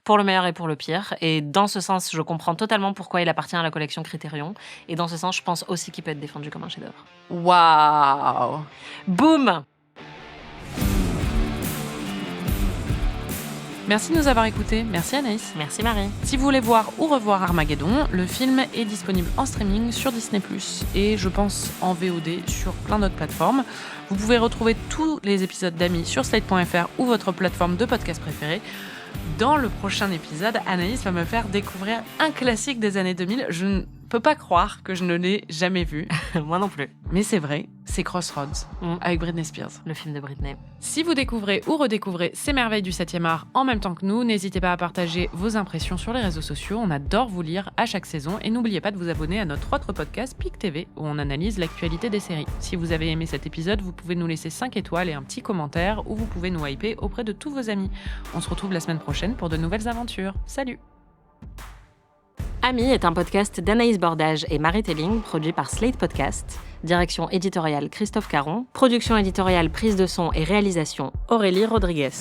pour le meilleur et pour le pire. Et dans ce sens, je comprends totalement pourquoi il appartient à la collection Criterion. Et dans ce sens, je pense aussi qu'il peut être défendu comme un chef-d'œuvre. Waouh! Boum! Merci de nous avoir écoutés. Merci Anaïs. Merci Marie. Si vous voulez voir ou revoir Armageddon, le film est disponible en streaming sur Disney+, et je pense en VOD sur plein d'autres plateformes. Vous pouvez retrouver tous les épisodes d'Amis sur slate.fr ou votre plateforme de podcast préférée. Dans le prochain épisode, Anaïs va me faire découvrir un classique des années 2000. Je ne peux pas croire que je ne l'ai jamais vu. Moi non plus. Mais c'est vrai, c'est Crossroads, avec Britney Spears. Le film de Britney. Si vous découvrez ou redécouvrez ces merveilles du 7e art en même temps que nous, n'hésitez pas à partager vos impressions sur les réseaux sociaux. On adore vous lire à chaque saison. Et n'oubliez pas de vous abonner à notre autre podcast, PIC TV, où on analyse l'actualité des séries. Si vous avez aimé cet épisode, vous pouvez nous laisser 5 étoiles et un petit commentaire, ou vous pouvez nous hyper auprès de tous vos amis. On se retrouve la semaine prochaine pour de nouvelles aventures. Salut! Amis est un podcast d'Anaïs Bordage et Marie Telling, produit par Slate Podcast. Direction éditoriale Christophe Caron. Production éditoriale, prise de son et réalisation Aurélie Rodriguez.